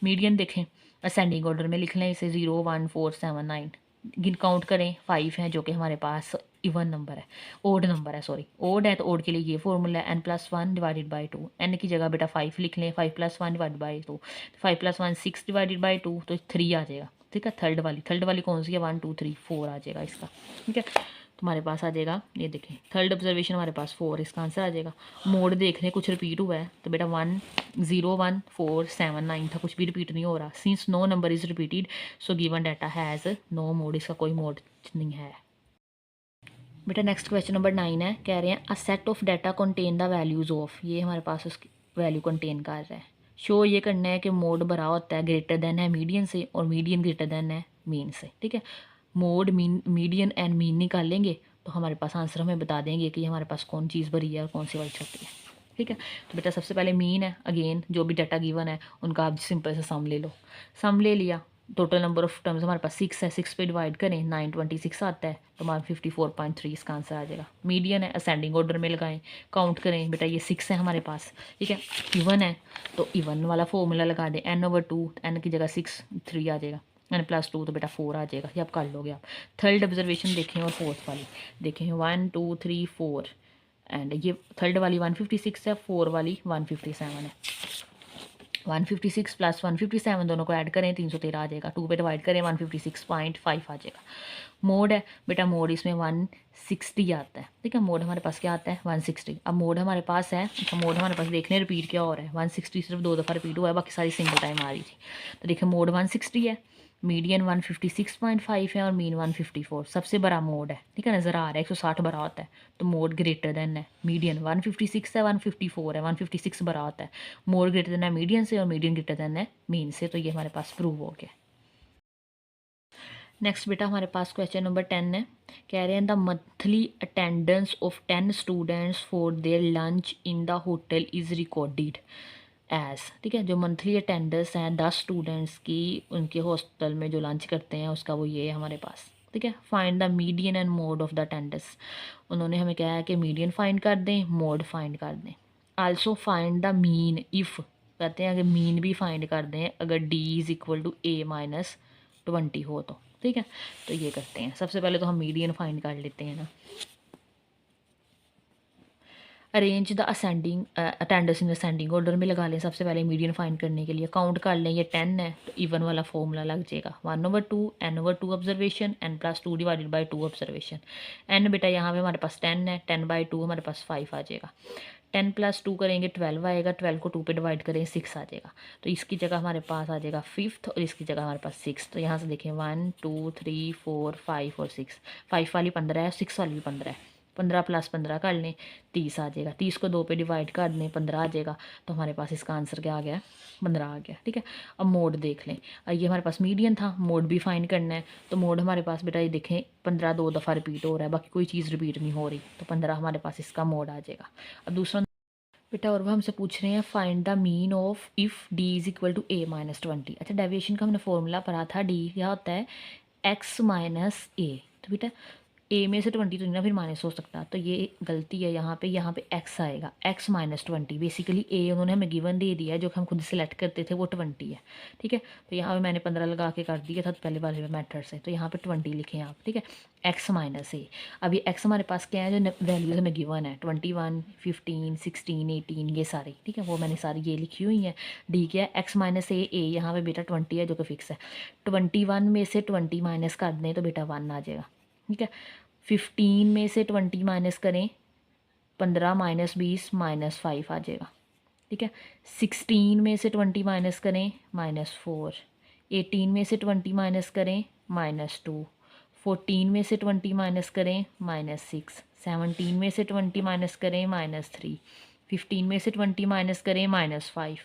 मीडियन देखें, असेंडिंग ऑर्डर में लिख लें इसे, 0 1 4 7 9, गिन काउंट करें 5 हैं जो कि हमारे पास इवन नंबर है, ओड नंबर है, सॉरी ओड है, तो ओड के लिए ये फॉर्मूला है, n+1 डिवाइडेड बाई 2, एन की जगह बेटा 5 लिख लें, 5+1 डिवाइड बाई 2, 5+1 6 डिवाइडेड बाई 2, तो 3 आ जाएगा, ठीक है। थर्ड वाली कौन सी है, 1 2 3 4 आ जाएगा इसका, ठीक है। तुम्हारे पास आ जाएगा, ये देखें थर्ड ऑब्जर्वेशन हमारे पास 4, इसका आंसर आ जाएगा। मोड देख रहे कुछ रिपीट हुआ है, तो बेटा 1 0 1 4 7 9 था, कुछ भी रिपीट नहीं हो रहा, since no number is repeated so given data has no mode, इसका कोई मोड नहीं है। बेटा नेक्स्ट क्वेश्चन नंबर 9 है, कह रहे हैं a set of data contain the values of, ये हमारे पास उसकी वैल्यू कंटेन कर रहा है। शो ये करना है कि मोड बड़ा होता है ग्रेटर देन है मीडियन से, और मीडियन ग्रेटर देन है मीन से, ठीक है। मोड मीडियन एंड मीन निकालेंगे तो हमारे पास आंसर हमें बता देंगे कि हमारे पास कौन चीज़ बड़ी है और कौन सी वाली छोटी है, ठीक है। तो बेटा सबसे पहले मीन है, अगेन जो भी डाटा गिवन है उनका आप सिंपल से सम ले लो, सम ले लिया, टोटल नंबर ऑफ टर्म्स हमारे पास 6 है, 6 पे डिवाइड करें 926 आता है, तो हमारा 54.3 इसका आंसर आ जाएगा। मीडियन है, असेंडिंग ऑर्डर में लगाएं, काउंट करें बेटा ये 6 है हमारे पास, ठीक है। इवन है तो इवन वाला फॉर्मूला लगा दें, n/2, n की जगह 6 3 आ जाएगा, n+2 तो बेटा 4 आ जाएगा, ये आप कर लोगे आप। थर्ड ऑब्जर्वेशन देखें और फोर्थ वाली देखें, 1 2 3 4, एंड ये थर्ड वाली 156 है, 4 वाली 157 है, 156 + 157 दोनों को ऐड करें 313 आ जाएगा, 2 पे डिवाइड करें 156.5 आ जाएगा। मोड है बेटा, मोड इसमें 160 आता है, ठीक है। मोड हमारे पास क्या आता है, 160। अब मोड हमारे पास है, अच्छा मोड हमारे पास देखने रिपीट क्या हो रहा है, 160 सिर्फ 2 दफ़ा रिपीट हुआ है, बाकी सारी सिंगल टाइम आ रही थी। तो देखिए मोड 160 है, मीडियन 156.5 है और मीन 154, सबसे बड़ा मोड है, ठीक है, नज़र आ रहा है 160 बड़ा होता है, तो मोड ग्रेटर देन है मीडियन, 156 है 154 है, 156 बड़ा होता है, मोड ग्रेटर देन है मीडियन से और मीडियन ग्रेटर देन है मीन से, तो ये हमारे पास प्रूव हो गया। नेक्स्ट बेटा हमारे पास क्वेश्चन नंबर 10 है, कह रहे हैं the monthly attendance of 10 students for their lunch in the hotel is recorded as, ठीक है। जो मंथली अटेंडेंस हैं 10 स्टूडेंट्स की उनके हॉस्टल में जो लंच करते हैं उसका वो ये है हमारे पास, ठीक है। Find the median and mode of the attendance, उन्होंने हमें कहा है कि मीडियन फाइंड कर दें, मोड फाइंड कर दें, also find the mean if, कहते हैं अगर मीन भी फाइंड कर दें अगर D = A - 20 हो तो, ठीक है। तो ये करते हैं, सबसे पहले तो हम मीडियन फाइंड कर लेते हैं ना। Arrange the ascending attendance in ascending order में लगा लें, सबसे पहले मीडियन फाइंड करने के लिए काउंट कर लें, ये 10 है तो इवन वाला फॉर्मूला लग जाएगा, 1/2 n/2 observation, n+2 divided by 2 observation. n बेटा यहाँ पे हमारे पास 10 है, 10/2 हमारे पास 5 आ जाएगा, 10 + 2 करेंगे 12 आएगा, 12 को 2 पे डिवाइड करें 6 आ जाएगा, तो इसकी जगह हमारे पास आ जाएगा 5th और इसकी जगह हमारे पास 6th। तो यहाँ से देखें 1 2 3 4 5 और 6, 5 वाली 15 है, 6 वाली भी 15 है, 15 + 15 कर लें 30 आ जाएगा, 30 को 2 पे डिवाइड कर दें 15 आ जाएगा, तो हमारे पास इसका आंसर क्या आ गया, 15 आ गया, ठीक है। अब मोड देख लें, ये हमारे पास मीडियन था, मोड भी फाइंड करना है, तो मोड हमारे पास बेटा ये देखें 15 2 दफ़ा रिपीट हो रहा है, बाकी कोई चीज़ रिपीट नहीं हो रही, तो 15 हमारे पास इसका मोड आ जाएगा। अब दूसरा बेटा और वो हमसे पूछ रहे हैं find the mean of if D = A - 20। अच्छा डेविएशन का हमने फॉर्मूला पढ़ा था, D क्या होता है, x - A, तो बेटा ए में से 20 तो नहीं ना फिर माइनस हो सकता, तो ये गलती है यहाँ पे एक्स आएगा, एक्स माइनस 20। बेसिकली ए उन्होंने हमें गिवन दे दिया है, जो कि हम खुद सेलेक्ट करते थे वो 20 है, ठीक है। तो यहाँ पे मैंने 15 लगा के कर दिया था तो पहले वाले मेथड से, तो यहाँ पे 20 लिखें आप, ठीक है, एक्स माइनस ए। अभी एक्स हमारे पास क्या है, जो वैल्यूज हमें गिवन है 21, 15, 16, 18 ये सारी, ठीक है, वो मैंने सारी ये लिखी हुई है। डी क्या है, एक्स माइनस ए, यहाँ पे बेटा 20 है जो कि फिक्स है। 21 में से 20 माइनस कर दें तो बेटा 1 आ जाएगा, ठीक है। 15 में से 20 माइनस करें, 15 माइनस 20 माइनस 5 आ जाएगा, ठीक है। 16 में से 20 माइनस करें -4, 18 में से 20 माइनस करें -2, 14 में से 20 माइनस करें -6, 17 में से 20 माइनस करें -3, 15 में से 20 माइनस करें -5,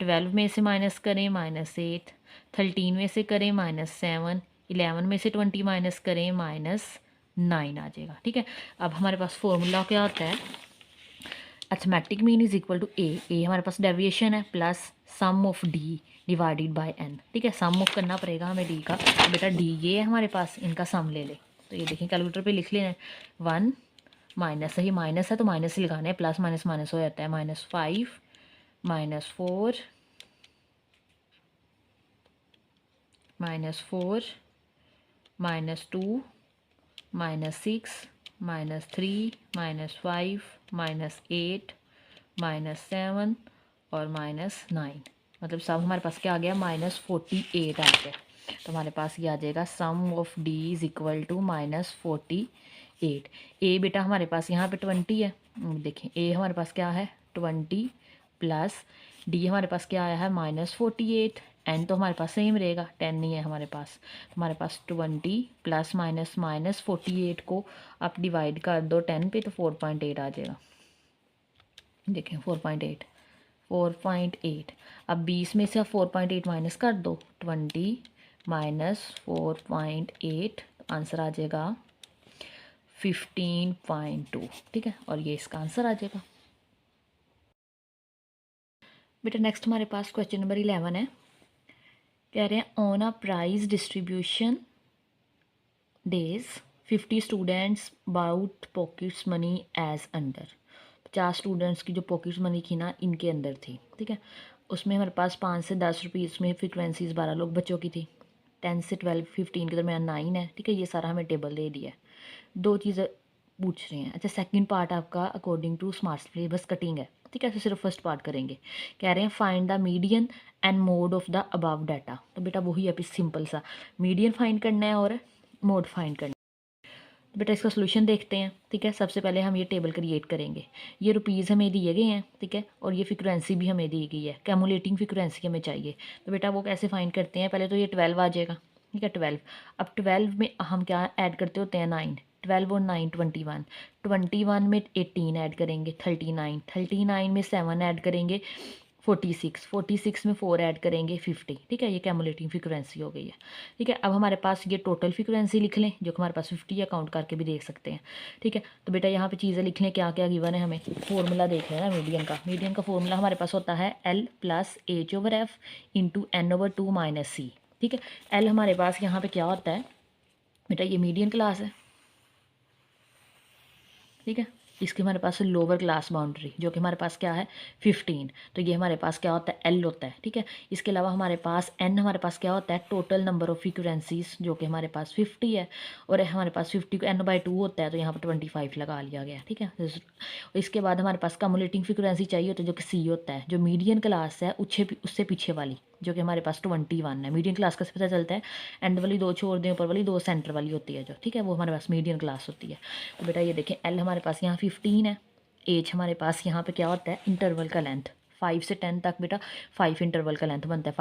12 में से माइनस करें -8, 13 में से करें -7, 11 में से 20 माइनस करें -9 आ जाएगा, ठीक है। अब हमारे पास फॉर्मूला क्या होता है, arithmetic mean is equal to A हमारे पास डेविएशन है plus sum of D divided by N, ठीक है। सम ऑफ करना पड़ेगा हमें डी का, तो बेटा डी ये है हमारे पास, इनका सम ले ले, तो ये देखें कैलकुलेटर पे लिख लेना, 1 माइनस, सही माइनस है तो माइनस ही लगाना है, प्लस माइनस माइनस हो जाता है, -5 -4 -4 -2 -6 -3 -5 -8 -7 और -9, मतलब सब हमारे पास क्या आ गया, -48 आ गया। तो हमारे पास ये आ जाएगा sum of D is equal to -48। A बेटा हमारे पास यहाँ पे 20 है, देखें ए हमारे पास क्या है 20 प्लस डी हमारे पास क्या आया है -48, एन तो हमारे पास सेम रहेगा, 10 नहीं है हमारे पास, हमारे पास 20 प्लस माइनस -48 को आप डिवाइड कर दो 10 पे तो 4.8 आ जाएगा, देखें 4.8। अब 20 में से आप 4.8 माइनस कर दो, 20 माइनस 4.8, आंसर आ जाएगा 15.2, ठीक है, और ये इसका आंसर आ जाएगा। बेटा नेक्स्ट हमारे पास क्वेश्चन नंबर 11 है, कह रहे हैं on a prize distribution days 50 students about pockets money as under, 50 students की जो पॉकेट्स मनी थी ना इनके अंदर थी, ठीक है। उसमें हमारे पास 5 से 10 रुपीज़ में फ्रिक्वेंसीज 12 लोग बच्चों की थी, 10 से 12 15 के दरमियान 9 है, ठीक है। ये सारा हमें टेबल दे दिया है, दो चीज़ें पूछ रहे हैं। अच्छा सेकंड पार्ट आपका according to smart syllabus cutting है, ठीक है, तो सिर्फ फर्स्ट पार्ट करेंगे। कह रहे हैं find the median and mode of the above data, तो बेटा वही अभी सिंपल सा मीडियन फाइंड करना है और मोड फाइंड करना है। तो बेटा इसका सोल्यूशन देखते हैं, ठीक है। सबसे पहले हम ये टेबल क्रिएट करेंगे, ये रुपीज़ हमें दिए गए हैं, ठीक है, और ये फ्रिक्वेंसी भी हमें दी गई है, कैमुलेटिंग फ्रिक्वेंसी हमें चाहिए। तो बेटा वो कैसे फाइंड करते हैं, पहले तो ये 12 आ जाएगा, ठीक है 12। अब 12 में हम क्या ऐड करते होते हैं 9, 12 और 9 21, 21 में 18 ऐड करेंगे 39, 39 में 7 ऐड करेंगे 46, 46 में 4 ऐड करेंगे 50, ठीक है। ये कैमुलेटिंग फ्रिक्वेंसी हो गई है, ठीक है। अब हमारे पास ये टोटल फ्रिक्वेंसी लिख लें, जो कि हमारे पास 50 है, काउंट करके भी देख सकते हैं, ठीक है। तो बेटा यहाँ पे चीज़ें लिख लें, क्या क्या गिवन है हमें, फॉर्मूला देख लें ना मीडियन का। मीडियन का फॉर्मूला हमारे पास होता है L plus H/F into N/2 minus C, ठीक है। L हमारे पास यहाँ पे क्या होता है बेटा, ये मीडियन क्लास है, ठीक है। इसकी हमारे पास लोअर क्लास बाउंड्री जो कि हमारे पास क्या है 15, तो ये हमारे पास क्या होता है एल होता है, ठीक है। इसके अलावा हमारे पास एन हमारे पास क्या होता है टोटल नंबर ऑफ फ्रीक्वेंसीज जो कि हमारे पास 50 है, और हमारे पास 50 को n/2 होता है, तो यहाँ पर 25 लगा लिया गया, ठीक है। इसके बाद हमारे पास कम्युलेटिंग फ्रीक्वेंसी चाहिए होता है जो कि सी होता है, जो मीडियन क्लास है उससे पीछे वाली जो कि हमारे पास 21 है। मीडियन क्लास का पता चलता है एंड वाली 2 छोड़ दें, ऊपर वाली 2 सेंटर वाली होती है जो, ठीक है, वो हमारे पास मीडियन क्लास होती है। तो बेटा ये देखें एल हमारे पास यहाँ 15 है, एज हमारे पास यहाँ पे क्या होता है इंटरवल का लेंथ 5 से 10 तक, बेटा 5 इंटरवल का लेंथ बनता है,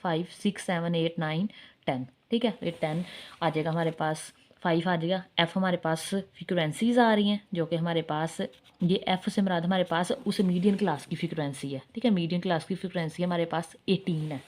5 6 7 8 9 10, ठीक है। ये 10 आ जाएगा हमारे पास, 5 आ जाएगा। एफ़ हमारे पास फ्रिक्वेंसीज आ रही हैं जो कि हमारे पास ये एफ़ से मुराद हमारे पास उस मीडियन क्लास की फ्रिक्वेंसी है, ठीक है। मीडियन क्लास की फ्रिक्वेंसी हमारे पास 18 है,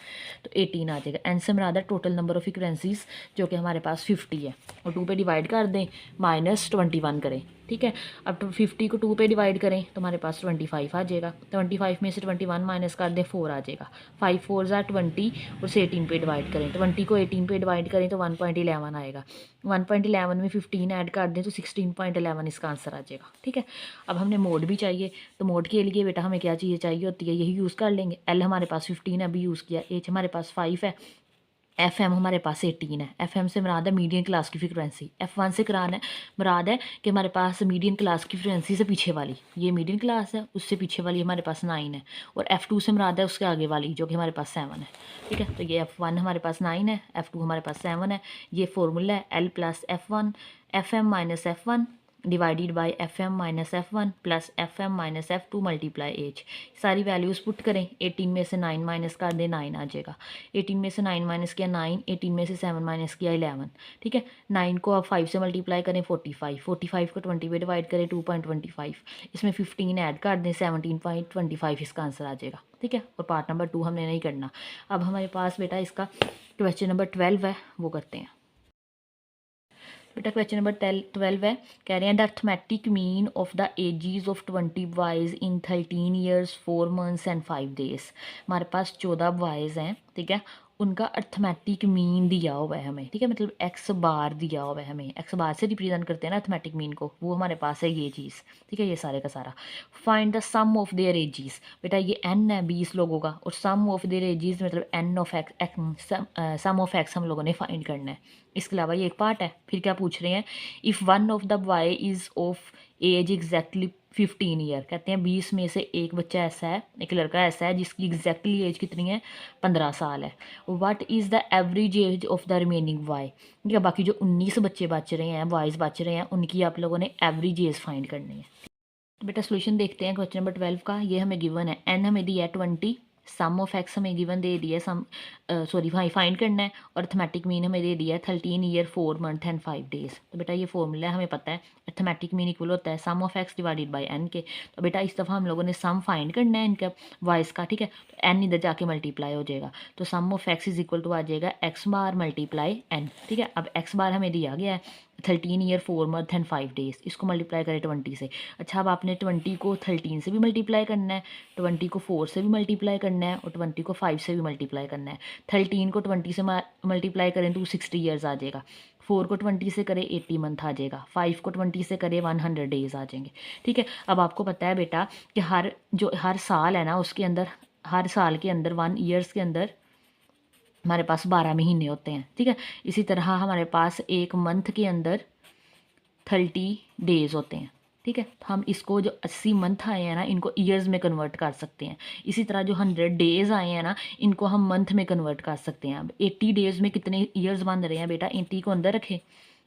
तो 18 आ जाएगा। एन से मुराद है टोटल नंबर ऑफ फ्रिक्वेंसीज जो कि हमारे पास 50 है, और 2 पे डिवाइड कर दें -21 करें, ठीक है। अब 50 को 2 पे डिवाइड करें तो हमारे पास 25 आ जाएगा। 25 में से 21 माइनस कर दें 4 आ जाएगा। 5 4 ज़ा 20 और से 18 पे डिवाइड करें, 20 को 18 पे डिवाइड करें तो 1.11 आएगा। 1.11 में 15 ऐड कर दें तो 16.11 इसका आंसर आ जाएगा। ठीक है। अब हमने मोड भी चाहिए, तो मोड के लिए बेटा हमें क्या चीज़ें चाहिए होती है, यही यूज़ कर लेंगे। एल हमारे पास 15 अभी यूज़ किया, एच हमारे पास 5 है, एफ एम हमारे पास 18 है। एफ एम से मुराद है मीडियन क्लास की फ्रिक्वेंसी। F1 से कराना है मुराद है कि हमारे पास मीडियन क्लास की फ्रिक्वेंसी से पीछे वाली, ये मीडियन क्लास है, उससे पीछे वाली हमारे पास 9 है। और F2 से मुराद है उसके आगे वाली जो कि हमारे पास 7 है। ठीक है, तो ये F1 हमारे पास 9 है, F2 हमारे पास 7 है। ये फॉर्मूला है L plus F1 f m minus F1 divided by FM minus F1 plus FM minus F2 multiply h. सारी वैल्यूज़ पुट करें, 18 में से 9 माइनस कर दें 9 आ जाएगा। 18 में से 9 माइनस किया 9, 18 में से 7 माइनस किया 11। ठीक है, 9 को आप 5 से मल्टीप्लाई करें 45, 45 को 20 पे डिवाइड करें 2.25, इसमें 15 ऐड कर दें 17.25 इसका आंसर आ जाएगा। ठीक है, और पार्ट नंबर 2 हमने नहीं करना। अब हमारे पास बेटा इसका क्वेश्चन नंबर 12 है, वो करते हैं। बेटा क्वेश्चन नंबर 12 है, कह रहे हैं the arithmetic mean of the ages of 20 boys in 13 years 4 months and 5 days. हमारे पास 14 बॉयज़ हैं, ठीक है, उनका अर्थमेटिक मीन दिया हुआ है हमें। ठीक है, मतलब एक्स बार दिया हुआ है हमें, एक्स बार से रिप्रेजेंट करते हैं ना अर्थमेटिक मीन को, वो हमारे पास है ये चीज़। ठीक है, ये सारे का सारा। Find the sum of their ages. बेटा ये n है 20 लोगों का, और सम ऑफ देयर एजेस मतलब n of x, sum of x हम लोगों ने फाइंड करना है। इसके अलावा ये एक पार्ट है। फिर क्या पूछ रहे हैं, if one of the boy is of age exactly 15 year, कहते हैं 20 में से एक बच्चा ऐसा है, एक लड़का ऐसा है जिसकी एग्जैक्टली एज कितनी है, 15 साल है। What is the average age of the remaining boy. ठीक है, बाकी जो 19 बच्चे बच रहे हैं, बॉयज़ बच रहे हैं, उनकी आप लोगों ने एवरेज एज फाइंड करनी है। बेटा सोल्यूशन देखते हैं क्वेश्चन नंबर 12 का। ये हमें गिवन है, एन हमें दिया है 20, सम ऑफ एक्स हमें गिवन दे दिया है, सम सॉरी फाइंड करना है, और अर्थमेटिक मीन हमें दे दिया है 13 ईयर 4 मंथ एंड 5 डेज। तो बेटा ये फॉर्मूला है, हमें पता है अर्थमेटिक मीन इक्वल होता है sum of x divided by N के। तो बेटा इस दफ़ा हम लोगों ने सम फाइंड करना है इनका वॉइस का। ठीक है, तो एन इधर जाके मल्टीप्लाई हो जाएगा, तो sum of X is equal to आ जाएगा एक्स बार मल्टीप्लाई एन। ठीक है, अब एक्स बार हमें दिया गया है 13 ईयर 4 मंथ एंड 5 डेज, इसको मल्टीप्लाई करें 20 से। अच्छा, अब आपने 20 को 13 से भी मल्टीप्लाई करना है, 20 को 4 से भी मल्टीप्लाई करना है, और 20 को 5 से भी मल्टीप्लाई करना है। 13 को 20 से मल्टीप्लाई करें तो 60 ईयर्स आ जाएगा, 4 को 20 से करें 80 मंथ आ जाएगा, 5 को 20 से करें 100 डेज आ जाएंगे। ठीक है, अब आपको पता है बेटा कि हर साल है ना, उसके अंदर हर साल के अंदर 1 ईयर्स के अंदर हमारे पास 12 महीने होते हैं। ठीक है, इसी तरह हमारे पास एक मंथ के अंदर 30 डेज़ होते हैं। ठीक है, तो हम इसको जो 80 मंथ आए हैं ना, इनको ईयर्स में कन्वर्ट कर सकते हैं। इसी तरह जो 100 डेज़ आए हैं ना, इनको हम मंथ में कन्वर्ट कर सकते हैं। अब 80 डेज़ में कितने ईयर्स बन रहे हैं बेटा, 80 को अंदर रखें,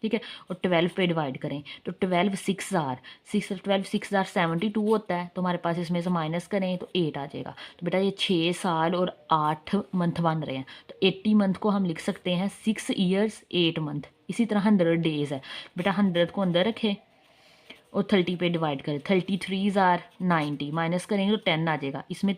ठीक है, और 12 पे डिवाइड करें, तो 12 6 जार 72 होता है, तो हमारे पास इसमें से माइनस करें तो 8 आ जाएगा। तो बेटा ये 6 साल और 8 मंथ बन रहे हैं, तो 80 मंथ को हम लिख सकते हैं 6 ईयर्स 8 मंथ। इसी तरह 100 डेज़ है बेटा, 100 को अंदर रखें और 30 पे डिवाइड करें, 33 जार 90 माइनस करेंगे तो 10 आ जाएगा। इसमें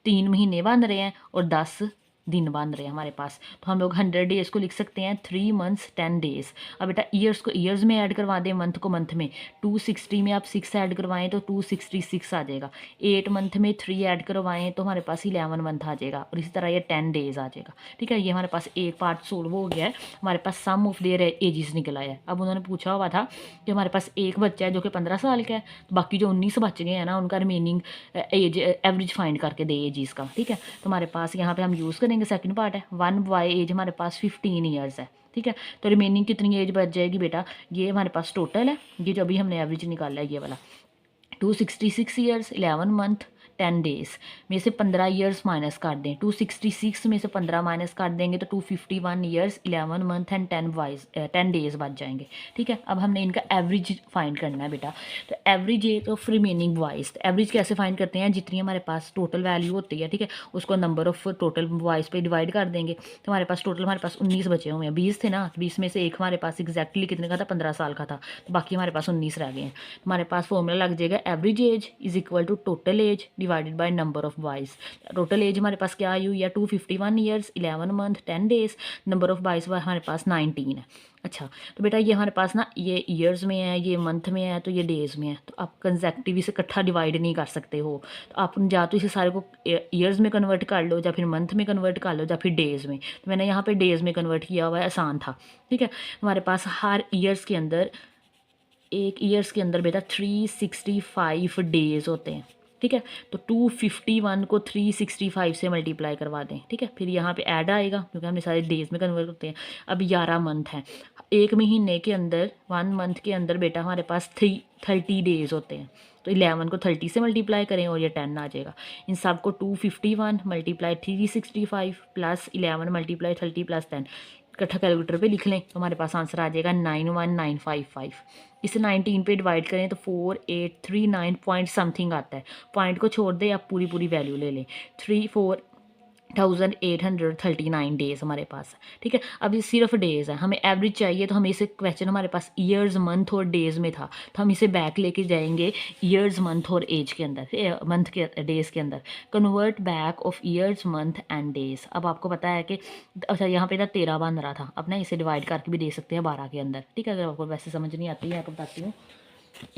3 महीने बन रहे हैं और 10 दिन बन रहे हैं हमारे पास, तो हम लोग 100 डेज़ को लिख सकते हैं 3 मंथ्स 10 डेज़। अब बेटा ईयर्स को ईयर्स में ऐड करवा दें, मंथ को मंथ में, 260 में आप 6 ऐड करवाएं तो 266 आ जाएगा। 8 मंथ में 3 ऐड करवाएं तो हमारे पास 11 मंथ आ जाएगा, और इसी तरह ये 10 डेज़ आ जाएगा। ठीक है, ये हमारे पास एक पार्ट सोल्व हो गया है। हमारे पास सम ऑफ देयर एजेस निकल आया है। अब उन्होंने पूछा हुआ था कि हमारे पास एक बच्चा है जो कि 15 साल का है, तो बाकी जो 19 बच गए हैं ना, उनका रिमेनिंग एज एवरेज फाइंड करके दे एजेस का। ठीक है, तो हमारे पास यहाँ पे हम यूज़ करेंगे सेकंड पार्ट है, 1 बॉय एज हमारे पास 15 ईयर्स है। ठीक है, तो रिमेनिंग कितनी एज बच जाएगी बेटा, ये हमारे पास टोटल है, ये जो अभी हमने एवरेज निकाला है ये वाला, 266 ईयर्स 11 मंथ 10 डेज़ में से 15 ईयर्स माइनस कर दें, 266 में से 15 माइनस कर देंगे तो 251 ईयर्स 11 मंथ एंड 10 डेज़ बच जाएंगे। ठीक है, अब हमने इनका एवरेज फाइंड करना है बेटा, तो average age of remaining boys, average कैसे फाइंड करते हैं, जितनी हमारे पास टोटल वैल्यू होती है, ठीक है, उसको नंबर ऑफ टोटल बॉयज़ पे डिवाइड कर देंगे, तो हमारे पास टोटल हमारे पास 19 बचे हुए हैं, 20 थे ना, 20 में से एक हमारे पास एग्जैक्टली कितने का था, 15 साल का था, तो बाकी हमारे पास 19 रह गए हैं। हमारे पास फॉर्मूला लग जाएगा average age is equal to total age divided by number of boys. Total age हमारे पास क्या आई हुई है 251 years 11 month 10 days, number of boys हमारे पास 19 है। अच्छा, तो बेटा ये हमारे पास ना ये ईयर्स में है, ये मंथ में है, तो ये डेज़ में है, तो आप कंसेक्टिव इसे इकट्ठा डिवाइड नहीं कर सकते हो। तो आप या तो इसे सारे को ईयर्स में कन्वर्ट कर लो, या फिर मंथ में कन्वर्ट कर लो, या फिर डेज़ में। तो मैंने यहाँ पे डेज़ में कन्वर्ट किया हुआ है, आसान था। ठीक है, हमारे पास हर ईयर्स के अंदर, एक ईयर्स के अंदर बेटा 365 डेज़ होते हैं। ठीक है, तो 251 को 365 से मल्टीप्लाई करवा दें। ठीक है, फिर यहाँ पे ऐड आएगा क्योंकि हमने सारे डेज़ में कन्वर्ट करते हैं। अब 11 मंथ हैं, एक महीने के अंदर 1 मंथ के अंदर बेटा हमारे पास 30 डेज़ होते हैं। तो 11 को 30 से मल्टीप्लाई करें और ये 10 आ जाएगा। इन सब को 251 मल्टीप्लाई 365 प्लस 11 मल्टीप्लाई 30 प्लस 10 इकट्ठा कैलकुलेटर पे लिख लें तो हमारे पास आंसर आ जाएगा 91955। इसे 19 पे डिवाइड करें तो 4839 पॉइंट समथिंग आता है। पॉइंट को छोड़ दे, आप पूरी पूरी वैल्यू ले लें। 3839 डेज़ हमारे पास है। ठीक है, अब ये सिर्फ डेज़ है, हमें एवरेज चाहिए, तो हमें इसे क्वेश्चन हमारे पास ईयर्स मंथ और डेज़ में था, तो हम इसे बैक लेके जाएंगे ईयर्स मंथ और एज के अंदर, मंथ के डेज़ के अंदर। Convert back of years month and days. अब आपको पता है कि अच्छा यहाँ पे ना 13 बन रहा था, अब ना इसे डिवाइड करके भी दे सकते हैं 12 के अंदर। ठीक है, अगर आपको वैसे समझ नहीं आती है आपको बताती हूँ।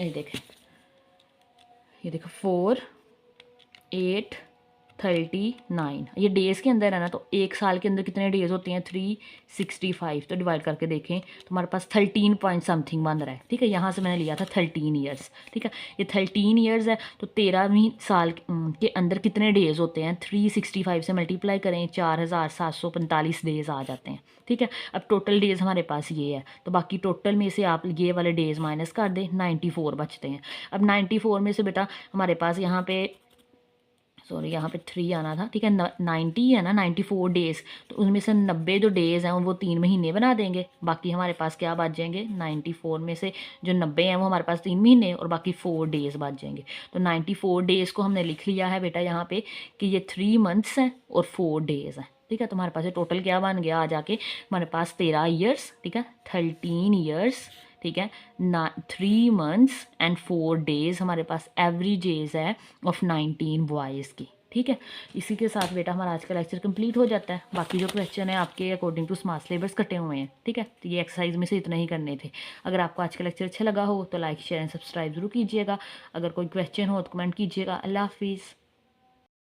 ये देखें, ये देखो 4 8 39, ये डेज़ के अंदर है ना, तो एक साल के अंदर कितने डेज़ होते हैं 365, तो डिवाइड करके देखें तो हमारे पास 13 पॉइंट समथिंग बन रहा है। ठीक है, यहाँ से मैंने लिया था 13 ईयर्स। ठीक है, ये 13 ईयर्स है, तो 13वीं साल के अंदर कितने डेज़ होते हैं 365 से मल्टीप्लाई करें 4745 डेज़ आ जाते हैं। ठीक है, अब टोटल डेज़ हमारे पास ये है, तो बाकी टोटल में से आप ये वाले डेज़ माइनस कर दें, 94 बचते हैं। अब 94 में से बेटा हमारे पास यहाँ पे सॉरी यहाँ पे 3 आना था। ठीक है, 90 है ना, 94 डेज़, तो उनमें से 90 जो डेज़ हैं वो 3 महीने बना देंगे। बाकी हमारे पास क्या बच जाएंगे 94 में से जो 90 हैं वो हमारे पास 3 महीने और बाकी 4 डेज़ बच जाएंगे। तो 94 डेज़ को हमने लिख लिया है बेटा यहाँ पे कि ये 3 मंथ्स हैं और 4 डेज़ हैं। ठीक है, तो हमारे पास टोटल क्या बन गया आ जाके हमारे पास 13 ईयर्स। ठीक है, 13 ईयर्स। ठीक है, 3 मंथ्स एंड 4 डेज़ हमारे पास एवरेज एज है ऑफ 19 बॉयज़ की। ठीक है, इसी के साथ बेटा हमारा आज का लेक्चर कंप्लीट हो जाता है। बाकी जो क्वेश्चन है आपके अकॉर्डिंग टू स्मार्ट सिलेबस कटे हुए हैं। ठीक है, तो ये एक्सरसाइज में से इतना ही करने थे। अगर आपको आज का लेक्चर अच्छा लगा हो तो लाइक शेयर एंड सब्सक्राइब जरूर कीजिएगा। अगर कोई क्वेश्चन हो तो कमेंट कीजिएगा। अल्लाह हाफिज़।